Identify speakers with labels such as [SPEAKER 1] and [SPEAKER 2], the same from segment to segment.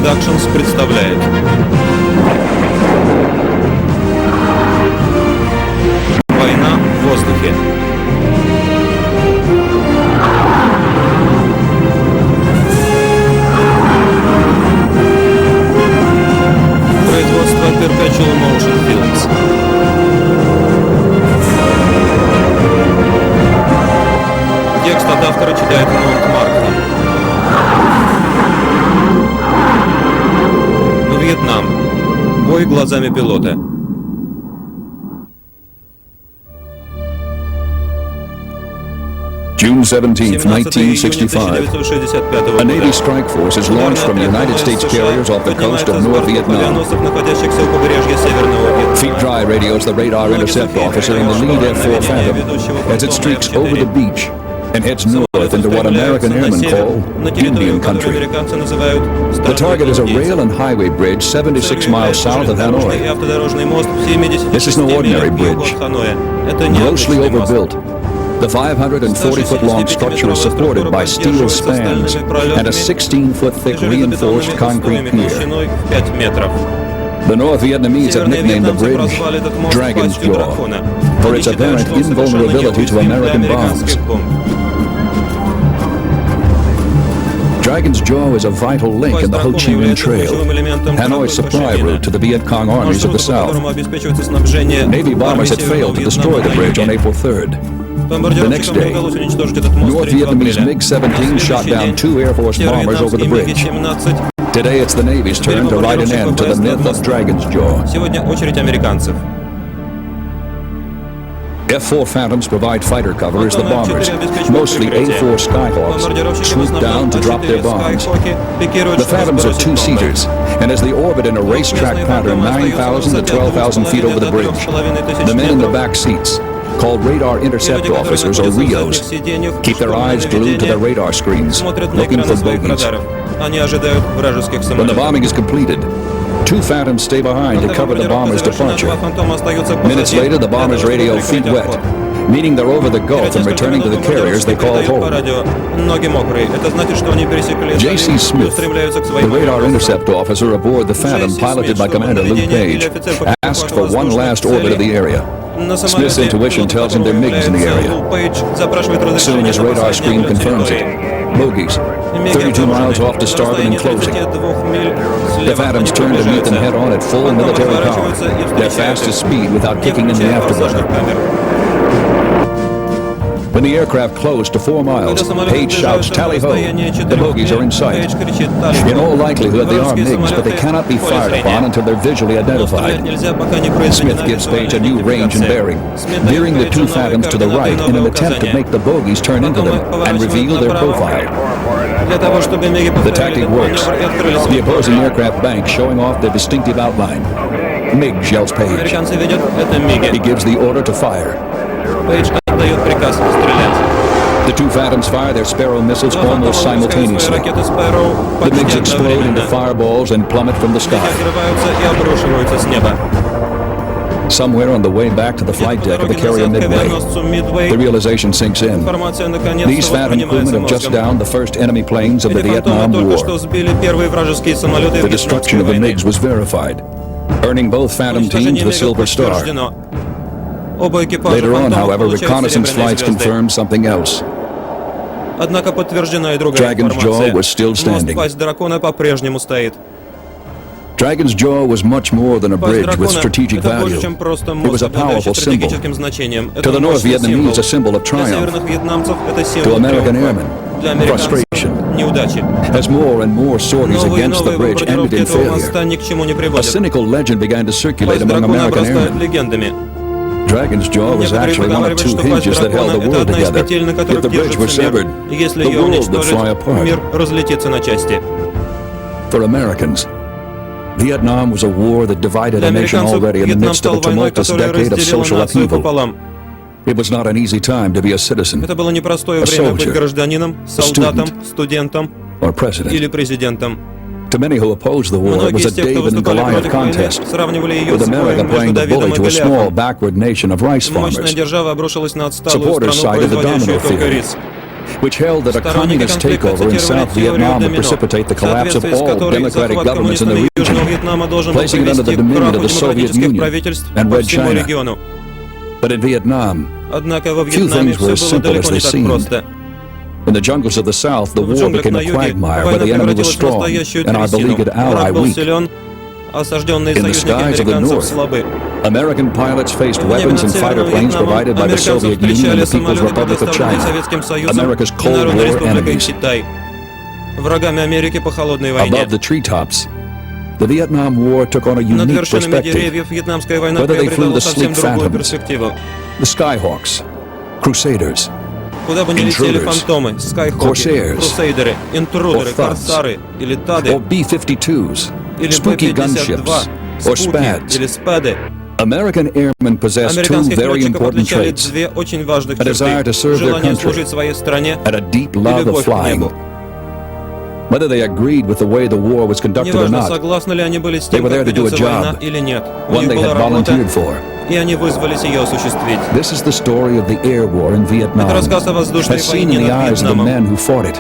[SPEAKER 1] Productions представляет «Война в воздухе». Производство Perpetual Motion Films. Текст от автора читает Нонт Маркхам. Вьетнам. Бой глазами пилота.
[SPEAKER 2] June 17, 1965, a Navy strike force is launched from United States carriers off the coast of North Vietnam. Feet Dry radios the radar intercept officer in the lead F-4 Phantom as it streaks over the beach and heads north into what American airmen call Indian country. The target is a rail and highway bridge 76 miles south of Hanoi. This is no ordinary bridge. Grossly overbuilt, the 540-foot-long structure is supported by steel spans and a 16-foot thick reinforced concrete pier. The North Vietnamese have nicknamed the bridge Dragon's Jaw for its apparent invulnerability to American bombs. Dragon's Jaw is a vital link in the Ho Chi Minh Trail, Hanoi's supply route to the Viet Cong armies of the South. Navy bombers had failed to destroy the bridge on April 3rd. The next day, North Vietnamese MiG-17 shot down 2 Air Force bombers over the bridge. Today it's the Navy's turn to write an end to the myth of Dragon's Jaw. F-4 Phantoms provide fighter cover as the bombers, mostly A-4 Skyhawks, swoop down to drop their bombs. The Phantoms are two-seaters, and as they orbit in a racetrack pattern 9,000 to 12,000 feet over the bridge, the men in the back seats, called radar intercept officers or RIOs, keep their eyes glued to their radar screens, looking for bogeys. When the bombing is completed, 2 Phantoms stay behind to cover the bomber's departure. Minutes later, the bombers radio feet wet, meaning they're over the Gulf and returning to the carriers they call home. J.C. Smith, the radar intercept officer aboard the Phantom piloted by Commander Luke Page, asked for one last orbit of the area. Smith's intuition tells him there are MiGs in the area. Soon his radar screen confirms it. Bogies, 32 miles off to starboard and closing. The Phantoms turn to meet them head-on at full military power, their fastest speed without kicking in the afterburner. When the aircraft close to 4 miles, Page shouts, "Tally-ho!" The bogies are in sight. In all likelihood, they are MiGs, but they cannot be fired upon until they're visually identified. Smith gives Page a new range and bearing, veering the 2 Phantoms to the right in an attempt to make the bogies turn into them and reveal their profile. The tactic works. The opposing aircraft banks, showing off their distinctive outline. MiG, yells Page. He gives the order to fire. The 2 Phantoms fire their Sparrow missiles almost simultaneously. The MiGs explode into fireballs and plummet from the sky. Somewhere on the way back to the flight deck of the carrier Midway, the realization sinks in. These Phantom crewmen have just downed the first enemy planes of the Vietnam War. The destruction of the MiGs was verified, earning both Phantom teams the Silver Star. Later on, however, reconnaissance flights confirmed something else. Dragon's Jaw was still standing. Dragon's Jaw was much more than a bridge with strategic value. It was a powerful symbol. To the North Vietnamese, a symbol of triumph. To American airmen, frustration. As more and more sorties against the bridge ended in failure, a cynical legend began to circulate among American airmen. Dragon's Jaw was actually one of 2 hinges that held the world together. If the bridge were severed, the world would fly apart. For Americans, Vietnam was a war that divided a nation already in the midst of a tumultuous decade of social upheaval. It was not an easy time to be a citizen, a soldier, a student, or president. To many who opposed the war, it was a David and Goliath contest, with America playing the bully to a small, backward nation of rice farmers. Supporters cited the domino theory. which held that a
[SPEAKER 1] Сторонники
[SPEAKER 2] communist
[SPEAKER 1] конфликта
[SPEAKER 2] takeover in
[SPEAKER 1] цитировали
[SPEAKER 2] South
[SPEAKER 1] теорию
[SPEAKER 2] Vietnam would
[SPEAKER 1] домино,
[SPEAKER 2] precipitate the
[SPEAKER 1] в
[SPEAKER 2] collapse of
[SPEAKER 1] соответствии с
[SPEAKER 2] all
[SPEAKER 1] которой
[SPEAKER 2] democratic
[SPEAKER 1] захват
[SPEAKER 2] governments in the
[SPEAKER 1] коммунистами Южного
[SPEAKER 2] region,
[SPEAKER 1] Вьетнама должен был
[SPEAKER 2] placing it under the
[SPEAKER 1] привести к
[SPEAKER 2] dominion
[SPEAKER 1] краху
[SPEAKER 2] of the Soviet
[SPEAKER 1] демократических
[SPEAKER 2] Union
[SPEAKER 1] правительств
[SPEAKER 2] and
[SPEAKER 1] по
[SPEAKER 2] Red
[SPEAKER 1] всему
[SPEAKER 2] China.
[SPEAKER 1] региону.
[SPEAKER 2] But in Vietnam,
[SPEAKER 1] Однако во
[SPEAKER 2] few
[SPEAKER 1] Вьетнаме
[SPEAKER 2] things were as
[SPEAKER 1] все было
[SPEAKER 2] simple as
[SPEAKER 1] далеко
[SPEAKER 2] they
[SPEAKER 1] не так
[SPEAKER 2] seemed.
[SPEAKER 1] просто.
[SPEAKER 2] In the jungles of the South, the
[SPEAKER 1] В
[SPEAKER 2] war
[SPEAKER 1] джунглях
[SPEAKER 2] became
[SPEAKER 1] на
[SPEAKER 2] a
[SPEAKER 1] юге
[SPEAKER 2] quagmire where
[SPEAKER 1] война
[SPEAKER 2] the enemy was
[SPEAKER 1] превратилась в
[SPEAKER 2] strong
[SPEAKER 1] настоящую
[SPEAKER 2] and our beleaguered
[SPEAKER 1] трясину.
[SPEAKER 2] ally
[SPEAKER 1] Враг был
[SPEAKER 2] weak.
[SPEAKER 1] силен, осажденные
[SPEAKER 2] In the
[SPEAKER 1] союзники
[SPEAKER 2] skies of the
[SPEAKER 1] американцев
[SPEAKER 2] North,
[SPEAKER 1] слабы.
[SPEAKER 2] American pilots faced
[SPEAKER 1] В небе
[SPEAKER 2] weapons
[SPEAKER 1] над
[SPEAKER 2] and fighter
[SPEAKER 1] Северным
[SPEAKER 2] planes
[SPEAKER 1] Вьетнамом
[SPEAKER 2] provided by the
[SPEAKER 1] американцев
[SPEAKER 2] Soviet Union and
[SPEAKER 1] встречали
[SPEAKER 2] the People's
[SPEAKER 1] самолеты,
[SPEAKER 2] Republic of
[SPEAKER 1] предоставленные
[SPEAKER 2] China,
[SPEAKER 1] Советским Союзом
[SPEAKER 2] America's
[SPEAKER 1] и
[SPEAKER 2] Cold
[SPEAKER 1] Народной
[SPEAKER 2] War
[SPEAKER 1] Республикой
[SPEAKER 2] enemies.
[SPEAKER 1] Китай. Врагами Америки по холодной войне.
[SPEAKER 2] Above the treetops, the Vietnam War took on a
[SPEAKER 1] Над
[SPEAKER 2] unique
[SPEAKER 1] вершинами
[SPEAKER 2] perspective.
[SPEAKER 1] деревьев вьетнамская война
[SPEAKER 2] Whether they flew
[SPEAKER 1] приобретала
[SPEAKER 2] the
[SPEAKER 1] совсем
[SPEAKER 2] sleek
[SPEAKER 1] другую
[SPEAKER 2] phantoms,
[SPEAKER 1] перспективу.
[SPEAKER 2] the Skyhawks, Crusaders,
[SPEAKER 1] Куда бы ни летели
[SPEAKER 2] Intruders,
[SPEAKER 1] фантомы, скайхоки,
[SPEAKER 2] Corsairs,
[SPEAKER 1] крусейдеры, интрудеры,
[SPEAKER 2] or thugs,
[SPEAKER 1] корсары или
[SPEAKER 2] or
[SPEAKER 1] тады,
[SPEAKER 2] B-52s,
[SPEAKER 1] или
[SPEAKER 2] spooky
[SPEAKER 1] Б-52,
[SPEAKER 2] gunships, or
[SPEAKER 1] спуки
[SPEAKER 2] Spads,
[SPEAKER 1] или спады.
[SPEAKER 2] American airmen possessed two
[SPEAKER 1] Американских
[SPEAKER 2] very
[SPEAKER 1] летчиков
[SPEAKER 2] important
[SPEAKER 1] отличали
[SPEAKER 2] traits:
[SPEAKER 1] две очень важных
[SPEAKER 2] a desire
[SPEAKER 1] черты.
[SPEAKER 2] to serve their
[SPEAKER 1] Желание
[SPEAKER 2] country
[SPEAKER 1] служить своей стране
[SPEAKER 2] and a deep
[SPEAKER 1] и
[SPEAKER 2] love of
[SPEAKER 1] любовь к
[SPEAKER 2] flying.
[SPEAKER 1] небу.
[SPEAKER 2] Whether they agreed with the way the war was conducted or
[SPEAKER 1] Неважно,
[SPEAKER 2] not,
[SPEAKER 1] согласны ли они были с
[SPEAKER 2] they
[SPEAKER 1] тем,
[SPEAKER 2] were
[SPEAKER 1] как
[SPEAKER 2] there to do a
[SPEAKER 1] ведется война
[SPEAKER 2] job,
[SPEAKER 1] или нет. У
[SPEAKER 2] one
[SPEAKER 1] них
[SPEAKER 2] they
[SPEAKER 1] была
[SPEAKER 2] had
[SPEAKER 1] работа,
[SPEAKER 2] volunteered for.
[SPEAKER 1] и они вызвались ее осуществить.
[SPEAKER 2] This is the story of the air war in Vietnam,
[SPEAKER 1] Это рассказ о воздушной
[SPEAKER 2] as seen
[SPEAKER 1] войне
[SPEAKER 2] in the
[SPEAKER 1] над
[SPEAKER 2] eyes of the
[SPEAKER 1] Вьетнамом.
[SPEAKER 2] men who fought it,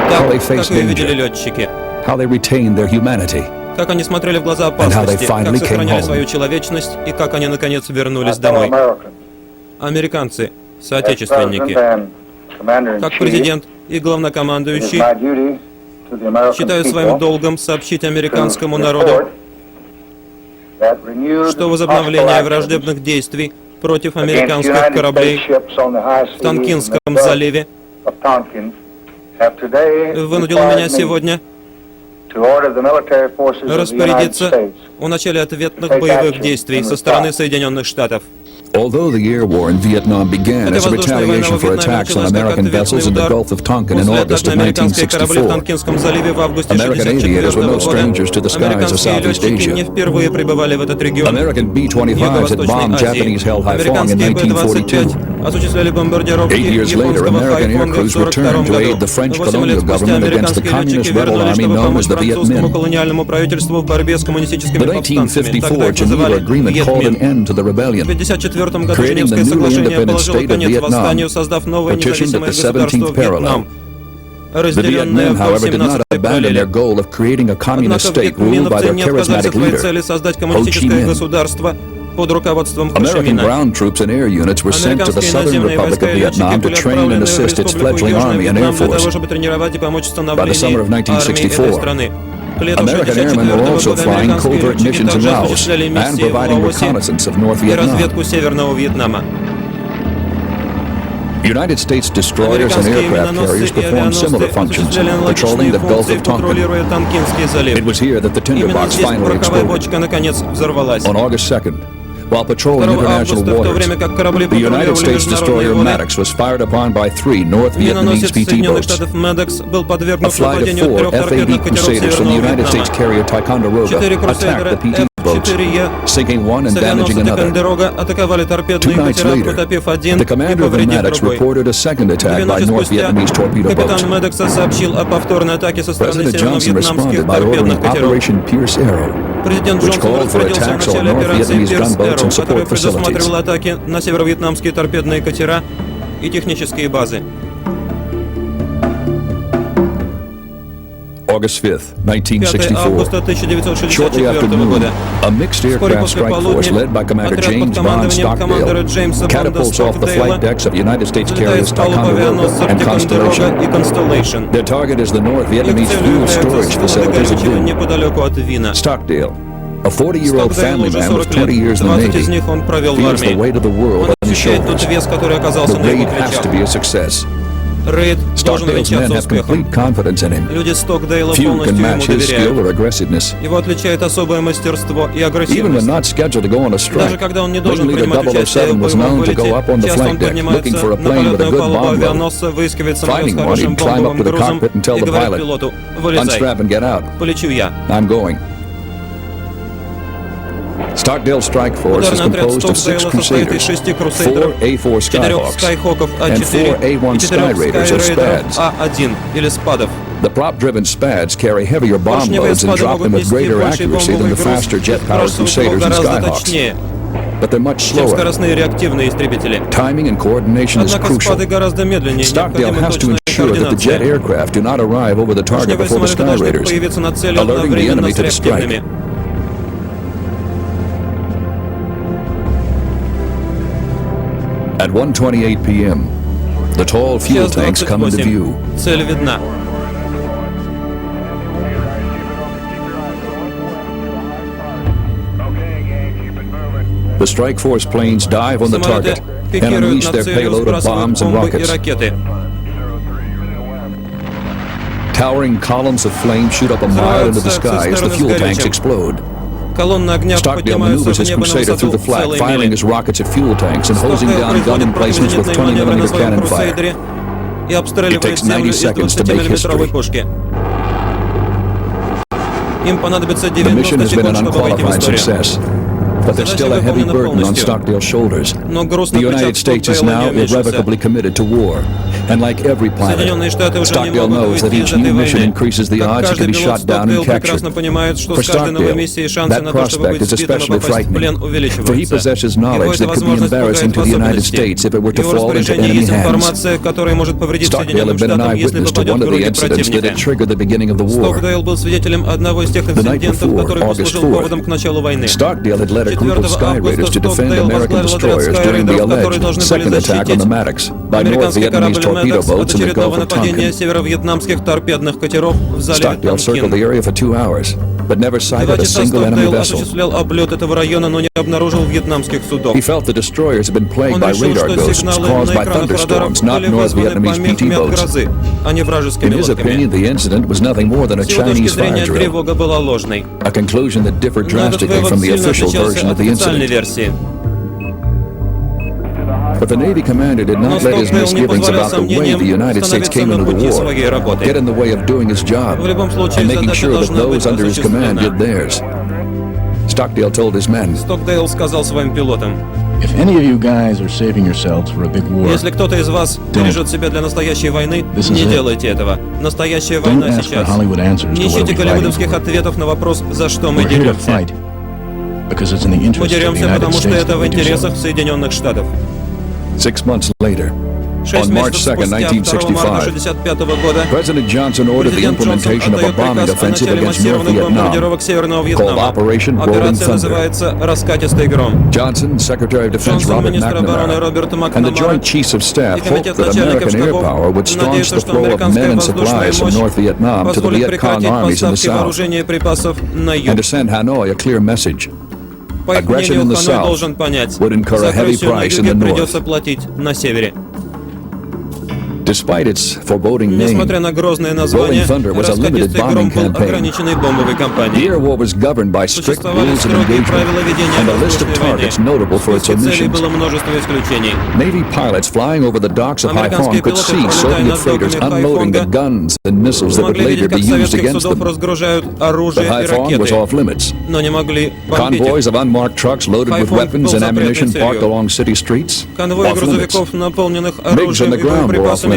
[SPEAKER 2] how they
[SPEAKER 1] Так,
[SPEAKER 2] faced
[SPEAKER 1] как ее видели
[SPEAKER 2] danger,
[SPEAKER 1] летчики.
[SPEAKER 2] how they retained their humanity.
[SPEAKER 1] Как они смотрели в глаза
[SPEAKER 2] how they
[SPEAKER 1] опасности, как
[SPEAKER 2] finally came
[SPEAKER 1] сохраняли
[SPEAKER 2] home.
[SPEAKER 1] свою человечность и как они наконец вернулись домой. Американцы, соотечественники, как президент и главнокомандующий, считаю своим долгом сообщить американскому народу, что возобновление враждебных действий против американских кораблей в Тонкинском заливе вынудило меня сегодня распорядиться о начале ответных боевых действий со стороны Соединенных Штатов.
[SPEAKER 2] Although the air war in Vietnam began as a retaliation for attacks on American vessels in the Gulf of Tonkin in August of 1964, American aviators were no strangers to the skies of Southeast Asia. American B-25s had bombed Japanese-held Haiphong in 1942. 8 years later, American air crews returned to aid the French colonial government against the communist rebel army known as the Viet Minh. The 1954 Geneva Agreement called an end to the rebellion, creating the newly independent state of Vietnam, petitioned at the 17th parallel. The Viet Minh, however, did not abandon their goal of creating a communist state ruled by their charismatic leader, Ho Chi Minh. American ground troops and air units were sent to the Southern Republic of Vietnam to train and assist its fledgling army and air force. By the summer of 1964, American airmen were also flying covert missions in Laos and providing reconnaissance of North Vietnam. United States destroyers and aircraft carriers performed similar functions, patrolling the Gulf of Tonkin. It was here that the tinderbox finally exploded. On August 2nd, while patrolling international waters, the United States destroyer Maddox was fired upon by 3 North Vietnamese PT boats. A flight of 4 F-80 Crusaders from the United States carrier Ticonderoga attacked the PT boats, sinking one and damaging another. 2 nights later, the commander of the Maddox reported a second attack by North Vietnamese torpedo boats. President Johnson responded by ordering Operation Pierce Arrow, which called for attacks on North Vietnamese gunboats and support facilities.
[SPEAKER 1] На северо-вьетнамские торпедные катера и технические базы.
[SPEAKER 2] August 5th, 1964. Shortly after noon, a mixed aircraft strike force led by Commander James Bond Stockdale catapults off the flight decks of United States carriers Ticonderoga and Constellation. Their target is the North Vietnamese fuel storage facilities at Vinh. Stockdale, a 40-year-old family man with 20 years in the Navy, feels the weight of the world on his shoulders. The raid has to be a success. Stockdale's men have complete confidence in him. Few can match his skill or aggressiveness. Even when not scheduled to go on a strike, Wing Leader 007 was known to go up on the flight deck looking for a plane with a good bomb load. Finding one, he'd climb up to the cockpit and tell the pilot, "Unstrap and get out. I'm going." Stockdale's strike force is composed of 6 Crusaders, 4 A-4 Skyhawks, and 4 A-1 Sky Raiders or Spads. The prop-driven Spads carry heavier bomb loads and drop them with greater accuracy than the faster jet-powered Crusaders and Skyhawks. but they're much
[SPEAKER 1] чем
[SPEAKER 2] slower.
[SPEAKER 1] скоростные реактивные истребители.
[SPEAKER 2] Timing and coordination is
[SPEAKER 1] Однако
[SPEAKER 2] crucial.
[SPEAKER 1] спады гораздо медленнее,
[SPEAKER 2] Stockdale
[SPEAKER 1] необходима
[SPEAKER 2] has to
[SPEAKER 1] точная
[SPEAKER 2] ensure that the jet
[SPEAKER 1] координация.
[SPEAKER 2] aircraft do not arrive over the target
[SPEAKER 1] Поршневые
[SPEAKER 2] before the
[SPEAKER 1] самолеты
[SPEAKER 2] Sky
[SPEAKER 1] должны
[SPEAKER 2] Raiders,
[SPEAKER 1] появиться над целью
[SPEAKER 2] alerting the
[SPEAKER 1] одновременно
[SPEAKER 2] enemy
[SPEAKER 1] с
[SPEAKER 2] to the strike.
[SPEAKER 1] реактивными.
[SPEAKER 2] At 1:28 p.m., the tall fuel
[SPEAKER 1] Час
[SPEAKER 2] tanks come into
[SPEAKER 1] 28.
[SPEAKER 2] view.
[SPEAKER 1] Цель видна.
[SPEAKER 2] The strike force planes dive on the
[SPEAKER 1] Самолеты
[SPEAKER 2] target and
[SPEAKER 1] пикируют
[SPEAKER 2] unleash
[SPEAKER 1] на
[SPEAKER 2] their
[SPEAKER 1] целью,
[SPEAKER 2] payload of
[SPEAKER 1] сбрасывают
[SPEAKER 2] bombs and
[SPEAKER 1] бомбы и
[SPEAKER 2] rockets.
[SPEAKER 1] ракеты.
[SPEAKER 2] Towering columns of flame shoot up a mile into the sky as the fuel tanks explode.
[SPEAKER 1] Колонны огня
[SPEAKER 2] Stockdale
[SPEAKER 1] поднимаются
[SPEAKER 2] maneuvers
[SPEAKER 1] в
[SPEAKER 2] his
[SPEAKER 1] небо на
[SPEAKER 2] Crusader through
[SPEAKER 1] высоту
[SPEAKER 2] the flak,
[SPEAKER 1] целой
[SPEAKER 2] firing
[SPEAKER 1] мили.
[SPEAKER 2] his rockets at fuel tanks and hosing
[SPEAKER 1] Stockdale
[SPEAKER 2] down gun
[SPEAKER 1] производит
[SPEAKER 2] emplacements with
[SPEAKER 1] противозенитные маневры на
[SPEAKER 2] 20mm
[SPEAKER 1] своем
[SPEAKER 2] cannon fire.
[SPEAKER 1] Крусейдере и
[SPEAKER 2] It
[SPEAKER 1] обстреливает
[SPEAKER 2] takes
[SPEAKER 1] землю
[SPEAKER 2] 90
[SPEAKER 1] из
[SPEAKER 2] seconds to make
[SPEAKER 1] 20-миллиметровой
[SPEAKER 2] history.
[SPEAKER 1] пушки. Им понадобится
[SPEAKER 2] The mission
[SPEAKER 1] 90
[SPEAKER 2] has been
[SPEAKER 1] секунд,
[SPEAKER 2] an
[SPEAKER 1] чтобы войти в
[SPEAKER 2] unqualified
[SPEAKER 1] историю.
[SPEAKER 2] success, but there's still a heavy burden on Stockdale's shoulders.
[SPEAKER 1] Но груз
[SPEAKER 2] The
[SPEAKER 1] на плечах
[SPEAKER 2] United States is
[SPEAKER 1] Stockdale
[SPEAKER 2] now
[SPEAKER 1] не уменьшился.
[SPEAKER 2] irrevocably committed to war, and like every pilot,
[SPEAKER 1] Соединенные Штаты уже не
[SPEAKER 2] Stockdale
[SPEAKER 1] могут
[SPEAKER 2] knows that
[SPEAKER 1] выйти из
[SPEAKER 2] each new
[SPEAKER 1] этой
[SPEAKER 2] mission
[SPEAKER 1] войны.
[SPEAKER 2] increases the
[SPEAKER 1] Как
[SPEAKER 2] odds he
[SPEAKER 1] каждый
[SPEAKER 2] can be
[SPEAKER 1] пилот
[SPEAKER 2] shot down and
[SPEAKER 1] Stockdale прекрасно
[SPEAKER 2] captured.
[SPEAKER 1] понимает, что
[SPEAKER 2] For
[SPEAKER 1] с каждой новой
[SPEAKER 2] Stockdale,
[SPEAKER 1] миссией шансы
[SPEAKER 2] that
[SPEAKER 1] на то, чтобы
[SPEAKER 2] prospect
[SPEAKER 1] быть
[SPEAKER 2] is
[SPEAKER 1] сбитым и
[SPEAKER 2] especially
[SPEAKER 1] попасть в плен
[SPEAKER 2] frightening, for he
[SPEAKER 1] увеличивается.
[SPEAKER 2] possesses
[SPEAKER 1] Его
[SPEAKER 2] knowledge
[SPEAKER 1] эта
[SPEAKER 2] that could be
[SPEAKER 1] возможность
[SPEAKER 2] embarrassing
[SPEAKER 1] пугает
[SPEAKER 2] to
[SPEAKER 1] в
[SPEAKER 2] the United
[SPEAKER 1] особенности.
[SPEAKER 2] States if it were
[SPEAKER 1] В
[SPEAKER 2] to
[SPEAKER 1] его
[SPEAKER 2] fall into
[SPEAKER 1] распоряжении
[SPEAKER 2] enemy
[SPEAKER 1] есть
[SPEAKER 2] hands.
[SPEAKER 1] информация, которая может повредить
[SPEAKER 2] Stockdale
[SPEAKER 1] Соединенным
[SPEAKER 2] had been an
[SPEAKER 1] Штатам, если
[SPEAKER 2] eyewitness to
[SPEAKER 1] попадет
[SPEAKER 2] one
[SPEAKER 1] в
[SPEAKER 2] of the
[SPEAKER 1] руки
[SPEAKER 2] incidents that
[SPEAKER 1] противника.
[SPEAKER 2] had triggered the beginning of the war.
[SPEAKER 1] Стокдейл был свидетелем одного из тех
[SPEAKER 2] The night
[SPEAKER 1] инцидентов,
[SPEAKER 2] before,
[SPEAKER 1] который
[SPEAKER 2] August
[SPEAKER 1] послужил
[SPEAKER 2] 4th,
[SPEAKER 1] поводом к началу войны.
[SPEAKER 2] Stockdale had led a group
[SPEAKER 1] 4
[SPEAKER 2] of Sky Raiders
[SPEAKER 1] августа
[SPEAKER 2] to defend
[SPEAKER 1] Stockdale
[SPEAKER 2] American
[SPEAKER 1] возглавил отряд
[SPEAKER 2] destroyers during the
[SPEAKER 1] Sky Raiders, которые
[SPEAKER 2] alleged
[SPEAKER 1] должны были
[SPEAKER 2] second attack on
[SPEAKER 1] защитить
[SPEAKER 2] the Maddox by North
[SPEAKER 1] американский
[SPEAKER 2] Vietnamese
[SPEAKER 1] корабль
[SPEAKER 2] torpedo
[SPEAKER 1] Maddox
[SPEAKER 2] boats
[SPEAKER 1] от
[SPEAKER 2] in the
[SPEAKER 1] очередного
[SPEAKER 2] Gulf of
[SPEAKER 1] нападения
[SPEAKER 2] Tonkin.
[SPEAKER 1] северо-вьетнамских торпедных катеров в заливе
[SPEAKER 2] Stockdale circled the
[SPEAKER 1] Тонкин.
[SPEAKER 2] area for 2 hours, but never
[SPEAKER 1] 2
[SPEAKER 2] sighted a
[SPEAKER 1] часа
[SPEAKER 2] single enemy
[SPEAKER 1] Стоckdale
[SPEAKER 2] vessel.
[SPEAKER 1] осуществлял облет этого района, но не обнаружил вьетнамских судов.
[SPEAKER 2] He felt the destroyers had been plagued
[SPEAKER 1] Он
[SPEAKER 2] by
[SPEAKER 1] решил,
[SPEAKER 2] radar
[SPEAKER 1] что
[SPEAKER 2] ghosts
[SPEAKER 1] сигналы
[SPEAKER 2] caused
[SPEAKER 1] на
[SPEAKER 2] by
[SPEAKER 1] экранах радаров
[SPEAKER 2] thunderstorms, not
[SPEAKER 1] были
[SPEAKER 2] North
[SPEAKER 1] вызваны
[SPEAKER 2] Vietnamese PT
[SPEAKER 1] помехами от
[SPEAKER 2] boats.
[SPEAKER 1] грозы, а не
[SPEAKER 2] In
[SPEAKER 1] вражескими
[SPEAKER 2] his opinion,
[SPEAKER 1] лодками.
[SPEAKER 2] the incident was nothing more than a
[SPEAKER 1] С его точки
[SPEAKER 2] Chinese fire
[SPEAKER 1] зрения,
[SPEAKER 2] drill,
[SPEAKER 1] тревога была ложной.
[SPEAKER 2] a conclusion that differed
[SPEAKER 1] Но этот
[SPEAKER 2] drastically
[SPEAKER 1] вывод
[SPEAKER 2] from the
[SPEAKER 1] сильно
[SPEAKER 2] official
[SPEAKER 1] отличался
[SPEAKER 2] version of
[SPEAKER 1] от
[SPEAKER 2] the
[SPEAKER 1] официальной
[SPEAKER 2] incident.
[SPEAKER 1] версии.
[SPEAKER 2] But the Navy commander did
[SPEAKER 1] Но
[SPEAKER 2] not let his
[SPEAKER 1] Стоckдейл не
[SPEAKER 2] misgivings
[SPEAKER 1] позволял
[SPEAKER 2] about the way
[SPEAKER 1] сомнениям
[SPEAKER 2] the United States
[SPEAKER 1] становиться
[SPEAKER 2] came
[SPEAKER 1] на
[SPEAKER 2] into the
[SPEAKER 1] пути
[SPEAKER 2] war
[SPEAKER 1] своей работы.
[SPEAKER 2] get in the way of doing his job
[SPEAKER 1] В любом случае,
[SPEAKER 2] and making
[SPEAKER 1] задача
[SPEAKER 2] sure that
[SPEAKER 1] должна быть
[SPEAKER 2] those under his command did
[SPEAKER 1] осуществлена.
[SPEAKER 2] theirs. Stockdale told his men,
[SPEAKER 1] Стоckдейл сказал своим пилотам:
[SPEAKER 3] If any of you guys are saving yourselves for a big war,
[SPEAKER 1] если кто-то из вас бережет себя для настоящей войны,
[SPEAKER 3] This is
[SPEAKER 1] не
[SPEAKER 3] it.
[SPEAKER 1] делайте этого. Настоящая
[SPEAKER 3] don't
[SPEAKER 1] война
[SPEAKER 3] ask for
[SPEAKER 1] сейчас.
[SPEAKER 3] Hollywood answers
[SPEAKER 1] Не
[SPEAKER 3] to what
[SPEAKER 1] ищите
[SPEAKER 3] are we fighting
[SPEAKER 1] голливудовских
[SPEAKER 3] for.
[SPEAKER 1] ответов на вопрос, за что мы
[SPEAKER 3] We're here to
[SPEAKER 1] деремся.
[SPEAKER 3] fight because it's in the
[SPEAKER 1] Мы
[SPEAKER 3] interest of the
[SPEAKER 1] деремся,
[SPEAKER 3] United
[SPEAKER 1] потому что
[SPEAKER 3] States
[SPEAKER 1] это
[SPEAKER 3] that
[SPEAKER 1] в
[SPEAKER 3] we do so.
[SPEAKER 1] интересах Соединенных Штатов.
[SPEAKER 2] 6 months later,
[SPEAKER 1] 6
[SPEAKER 2] On March
[SPEAKER 1] месяцев
[SPEAKER 2] 2nd,
[SPEAKER 1] спустя, 2 марта
[SPEAKER 2] 1965,
[SPEAKER 1] 1965 года,
[SPEAKER 2] President Johnson ordered the
[SPEAKER 1] президент Джонсон
[SPEAKER 2] implementation of a
[SPEAKER 1] отдает
[SPEAKER 2] bombing
[SPEAKER 1] приказ о
[SPEAKER 2] offensive
[SPEAKER 1] начале
[SPEAKER 2] against North
[SPEAKER 1] массированных
[SPEAKER 2] Vietnam.
[SPEAKER 1] бомбардировок Северного
[SPEAKER 2] called
[SPEAKER 1] Вьетнама.
[SPEAKER 2] Operation Rolling
[SPEAKER 1] Операция
[SPEAKER 2] Thunder.
[SPEAKER 1] называется «Раскатистый гром».
[SPEAKER 2] Johnson, Secretary of Defense
[SPEAKER 1] Джонсон,
[SPEAKER 2] Robert
[SPEAKER 1] министр обороны Роберт
[SPEAKER 2] McNamara, and the
[SPEAKER 1] Макнамара
[SPEAKER 2] Joint Chiefs of
[SPEAKER 1] и
[SPEAKER 2] Staff hoped
[SPEAKER 1] комитет
[SPEAKER 2] that
[SPEAKER 1] начальников
[SPEAKER 2] American air
[SPEAKER 1] штабов
[SPEAKER 2] power would staunch
[SPEAKER 1] надеются,
[SPEAKER 2] the
[SPEAKER 1] что
[SPEAKER 2] flow of
[SPEAKER 1] американская
[SPEAKER 2] men and
[SPEAKER 1] воздушная
[SPEAKER 2] supplies from
[SPEAKER 1] мощь
[SPEAKER 2] North Vietnam to the
[SPEAKER 1] позволит
[SPEAKER 2] Viet Cong
[SPEAKER 1] прекратить
[SPEAKER 2] armies in the
[SPEAKER 1] поставки
[SPEAKER 2] South,
[SPEAKER 1] вооружения и припасов на
[SPEAKER 2] and
[SPEAKER 1] юг.
[SPEAKER 2] to send Hanoi a clear message.
[SPEAKER 1] По их
[SPEAKER 2] aggression
[SPEAKER 1] мнению,
[SPEAKER 2] in the
[SPEAKER 1] Ханой
[SPEAKER 2] South
[SPEAKER 1] должен понять,
[SPEAKER 2] would incur
[SPEAKER 1] за
[SPEAKER 2] a heavy
[SPEAKER 1] агрессию на
[SPEAKER 2] price in
[SPEAKER 1] юге
[SPEAKER 2] the north.
[SPEAKER 1] придется платить на севере.
[SPEAKER 2] Despite its foreboding name,
[SPEAKER 1] Несмотря на грозное название,
[SPEAKER 2] Rolling Thunder was a limited
[SPEAKER 1] «Раскатистый гром»
[SPEAKER 2] bombing
[SPEAKER 1] был
[SPEAKER 2] campaign.
[SPEAKER 1] ограниченной бомбовой
[SPEAKER 2] The
[SPEAKER 1] кампанией.
[SPEAKER 2] air war was governed by strict
[SPEAKER 1] Существовали
[SPEAKER 2] rules of
[SPEAKER 1] строгие
[SPEAKER 2] engagement
[SPEAKER 1] правила ведения
[SPEAKER 2] and a list of
[SPEAKER 1] воздушной войны.
[SPEAKER 2] targets notable
[SPEAKER 1] В
[SPEAKER 2] for its
[SPEAKER 1] списке целей
[SPEAKER 2] omissions.
[SPEAKER 1] было множество исключений.
[SPEAKER 2] Navy pilots flying over the docks of
[SPEAKER 1] Американские
[SPEAKER 2] Haiphong could
[SPEAKER 1] пилоты,
[SPEAKER 2] see
[SPEAKER 1] пролетая
[SPEAKER 2] Soviet
[SPEAKER 1] над
[SPEAKER 2] freighters
[SPEAKER 1] доками
[SPEAKER 2] unloading the
[SPEAKER 1] Хайфонга,
[SPEAKER 2] guns and missiles that would
[SPEAKER 1] могли видеть,
[SPEAKER 2] later be
[SPEAKER 1] как
[SPEAKER 2] used
[SPEAKER 1] советских
[SPEAKER 2] against
[SPEAKER 1] судов
[SPEAKER 2] them.
[SPEAKER 1] разгружают
[SPEAKER 2] But
[SPEAKER 1] оружие и
[SPEAKER 2] Haiphong was
[SPEAKER 1] ракеты,
[SPEAKER 2] off limits.
[SPEAKER 1] но не могли бомбить их.
[SPEAKER 2] Convoys of unmarked trucks loaded with
[SPEAKER 1] Haiphong
[SPEAKER 2] weapons
[SPEAKER 1] был
[SPEAKER 2] and ammunition
[SPEAKER 1] запретной
[SPEAKER 2] parked
[SPEAKER 1] целью.
[SPEAKER 2] along city streets
[SPEAKER 1] Конвои
[SPEAKER 2] off limits.
[SPEAKER 1] грузовиков, наполненных
[SPEAKER 2] MiGs on
[SPEAKER 1] оружием
[SPEAKER 2] the
[SPEAKER 1] и
[SPEAKER 2] ground were off
[SPEAKER 1] боеприпасами,
[SPEAKER 2] limits.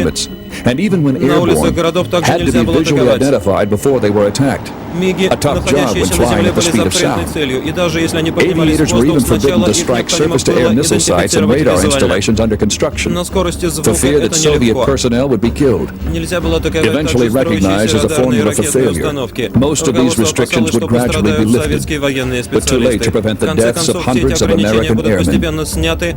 [SPEAKER 2] And even when
[SPEAKER 1] на улицах
[SPEAKER 2] airborne,
[SPEAKER 1] городов также
[SPEAKER 2] had to
[SPEAKER 1] нельзя
[SPEAKER 2] be
[SPEAKER 1] было
[SPEAKER 2] visually
[SPEAKER 1] атаковать.
[SPEAKER 2] identified before they were attacked.
[SPEAKER 1] МиГи,
[SPEAKER 2] A tough job when
[SPEAKER 1] находящиеся на
[SPEAKER 2] flying
[SPEAKER 1] земле,
[SPEAKER 2] at the
[SPEAKER 1] были
[SPEAKER 2] speed of
[SPEAKER 1] запретной
[SPEAKER 2] sound.
[SPEAKER 1] целью, и даже если они поднимались в
[SPEAKER 2] Aviators were
[SPEAKER 1] воздух,
[SPEAKER 2] even forbidden
[SPEAKER 1] сначала
[SPEAKER 2] to
[SPEAKER 1] их
[SPEAKER 2] strike
[SPEAKER 1] необходимо
[SPEAKER 2] surface-to-air
[SPEAKER 1] было
[SPEAKER 2] missile sites and
[SPEAKER 1] идентифицировать
[SPEAKER 2] radar
[SPEAKER 1] визуально.
[SPEAKER 2] installations under construction
[SPEAKER 1] На скорости
[SPEAKER 2] for
[SPEAKER 1] звука
[SPEAKER 2] fear that
[SPEAKER 1] это
[SPEAKER 2] Soviet
[SPEAKER 1] нелегко.
[SPEAKER 2] personnel would be killed.
[SPEAKER 1] Нельзя было атаковать
[SPEAKER 2] Eventually
[SPEAKER 1] также
[SPEAKER 2] recognized as
[SPEAKER 1] строящиеся
[SPEAKER 2] a
[SPEAKER 1] радарные
[SPEAKER 2] formula for
[SPEAKER 1] ракетные
[SPEAKER 2] failure.
[SPEAKER 1] установки.
[SPEAKER 2] Most of these
[SPEAKER 1] Руководство
[SPEAKER 2] restrictions
[SPEAKER 1] опасалось,
[SPEAKER 2] would
[SPEAKER 1] что
[SPEAKER 2] gradually be
[SPEAKER 1] пострадают
[SPEAKER 2] lifted,
[SPEAKER 1] советские военные
[SPEAKER 2] but too late to
[SPEAKER 1] специалисты.
[SPEAKER 2] prevent
[SPEAKER 1] В
[SPEAKER 2] the
[SPEAKER 1] конце
[SPEAKER 2] deaths of
[SPEAKER 1] концов, все эти
[SPEAKER 2] hundreds of
[SPEAKER 1] ограничения
[SPEAKER 2] American
[SPEAKER 1] будут
[SPEAKER 2] airmen.
[SPEAKER 1] постепенно сняты,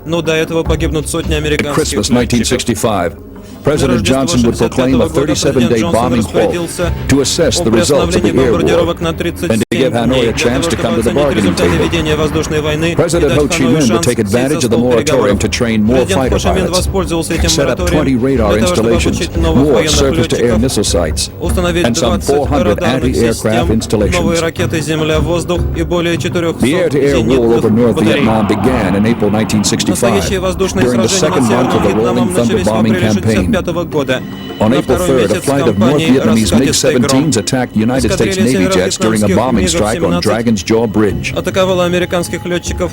[SPEAKER 1] но до этого погибнут сотни
[SPEAKER 2] At
[SPEAKER 1] американских
[SPEAKER 2] Christmas
[SPEAKER 1] летчиков.
[SPEAKER 2] 1965,
[SPEAKER 1] На
[SPEAKER 2] President
[SPEAKER 1] Рождество
[SPEAKER 2] Johnson would proclaim
[SPEAKER 1] 65
[SPEAKER 2] a
[SPEAKER 1] года
[SPEAKER 2] 37-day
[SPEAKER 1] президент Джонсон
[SPEAKER 2] bombing halt
[SPEAKER 1] распорядился
[SPEAKER 2] to assess
[SPEAKER 1] о
[SPEAKER 2] the results of
[SPEAKER 1] приостановлении
[SPEAKER 2] the air war
[SPEAKER 1] бомбардировок на
[SPEAKER 2] and
[SPEAKER 1] 37
[SPEAKER 2] to give Hanoi
[SPEAKER 1] дней
[SPEAKER 2] a
[SPEAKER 1] для
[SPEAKER 2] chance
[SPEAKER 1] того,
[SPEAKER 2] to come
[SPEAKER 1] чтобы
[SPEAKER 2] to the
[SPEAKER 1] оценить
[SPEAKER 2] bargaining
[SPEAKER 1] результаты
[SPEAKER 2] table.
[SPEAKER 1] ведения воздушной войны и
[SPEAKER 2] President Ho
[SPEAKER 1] дать
[SPEAKER 2] Chi
[SPEAKER 1] Ханою
[SPEAKER 2] Minh would
[SPEAKER 1] шанс
[SPEAKER 2] take
[SPEAKER 1] сесть за
[SPEAKER 2] advantage of the
[SPEAKER 1] стол
[SPEAKER 2] moratorium
[SPEAKER 1] переговоров.
[SPEAKER 2] to train more
[SPEAKER 1] Президент
[SPEAKER 2] fighter
[SPEAKER 1] Хо Чи Мин
[SPEAKER 2] pilots,
[SPEAKER 1] воспользовался этим
[SPEAKER 2] set up 20
[SPEAKER 1] мораторием
[SPEAKER 2] radar
[SPEAKER 1] для того, чтобы
[SPEAKER 2] installations,
[SPEAKER 1] обучить новых
[SPEAKER 2] more
[SPEAKER 1] военных
[SPEAKER 2] surface-to-air
[SPEAKER 1] летчиков,
[SPEAKER 2] missile sites,
[SPEAKER 1] установить
[SPEAKER 2] and some
[SPEAKER 1] 20
[SPEAKER 2] 400
[SPEAKER 1] радарных
[SPEAKER 2] anti-aircraft
[SPEAKER 1] систем,
[SPEAKER 2] installations.
[SPEAKER 1] новые ракеты «Земля-воздух» и более 400
[SPEAKER 2] The air-to-air war over
[SPEAKER 1] зенитных
[SPEAKER 2] North
[SPEAKER 1] батарей.
[SPEAKER 2] Vietnam began in April 1965
[SPEAKER 1] Настоящие воздушные
[SPEAKER 2] during the
[SPEAKER 1] сражения
[SPEAKER 2] second
[SPEAKER 1] над
[SPEAKER 2] month of
[SPEAKER 1] Северным
[SPEAKER 2] the
[SPEAKER 1] Вьетнамом
[SPEAKER 2] Rolling Thunder
[SPEAKER 1] начались в
[SPEAKER 2] bombing
[SPEAKER 1] апреле
[SPEAKER 2] campaign.
[SPEAKER 1] 1965 года.
[SPEAKER 2] On
[SPEAKER 1] На
[SPEAKER 2] April
[SPEAKER 1] второй
[SPEAKER 2] 3rd, a
[SPEAKER 1] месяц
[SPEAKER 2] flight of North
[SPEAKER 1] кампании
[SPEAKER 2] Vietnamese
[SPEAKER 1] «Раскатистый гром»
[SPEAKER 2] MiG-17s attacked United States
[SPEAKER 1] эскадрилья
[SPEAKER 2] Navy jets during a bombing
[SPEAKER 1] северо-вьетнамских
[SPEAKER 2] strike on
[SPEAKER 1] МиГов-17
[SPEAKER 2] Dragon's Jaw Bridge.
[SPEAKER 1] атаковала американских летчиков,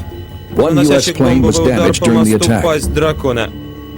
[SPEAKER 2] One U.S.
[SPEAKER 1] наносящих
[SPEAKER 2] plane was
[SPEAKER 1] бомбовый удар
[SPEAKER 2] damaged
[SPEAKER 1] по
[SPEAKER 2] during the
[SPEAKER 1] мосту
[SPEAKER 2] attack.
[SPEAKER 1] «Пасть дракона».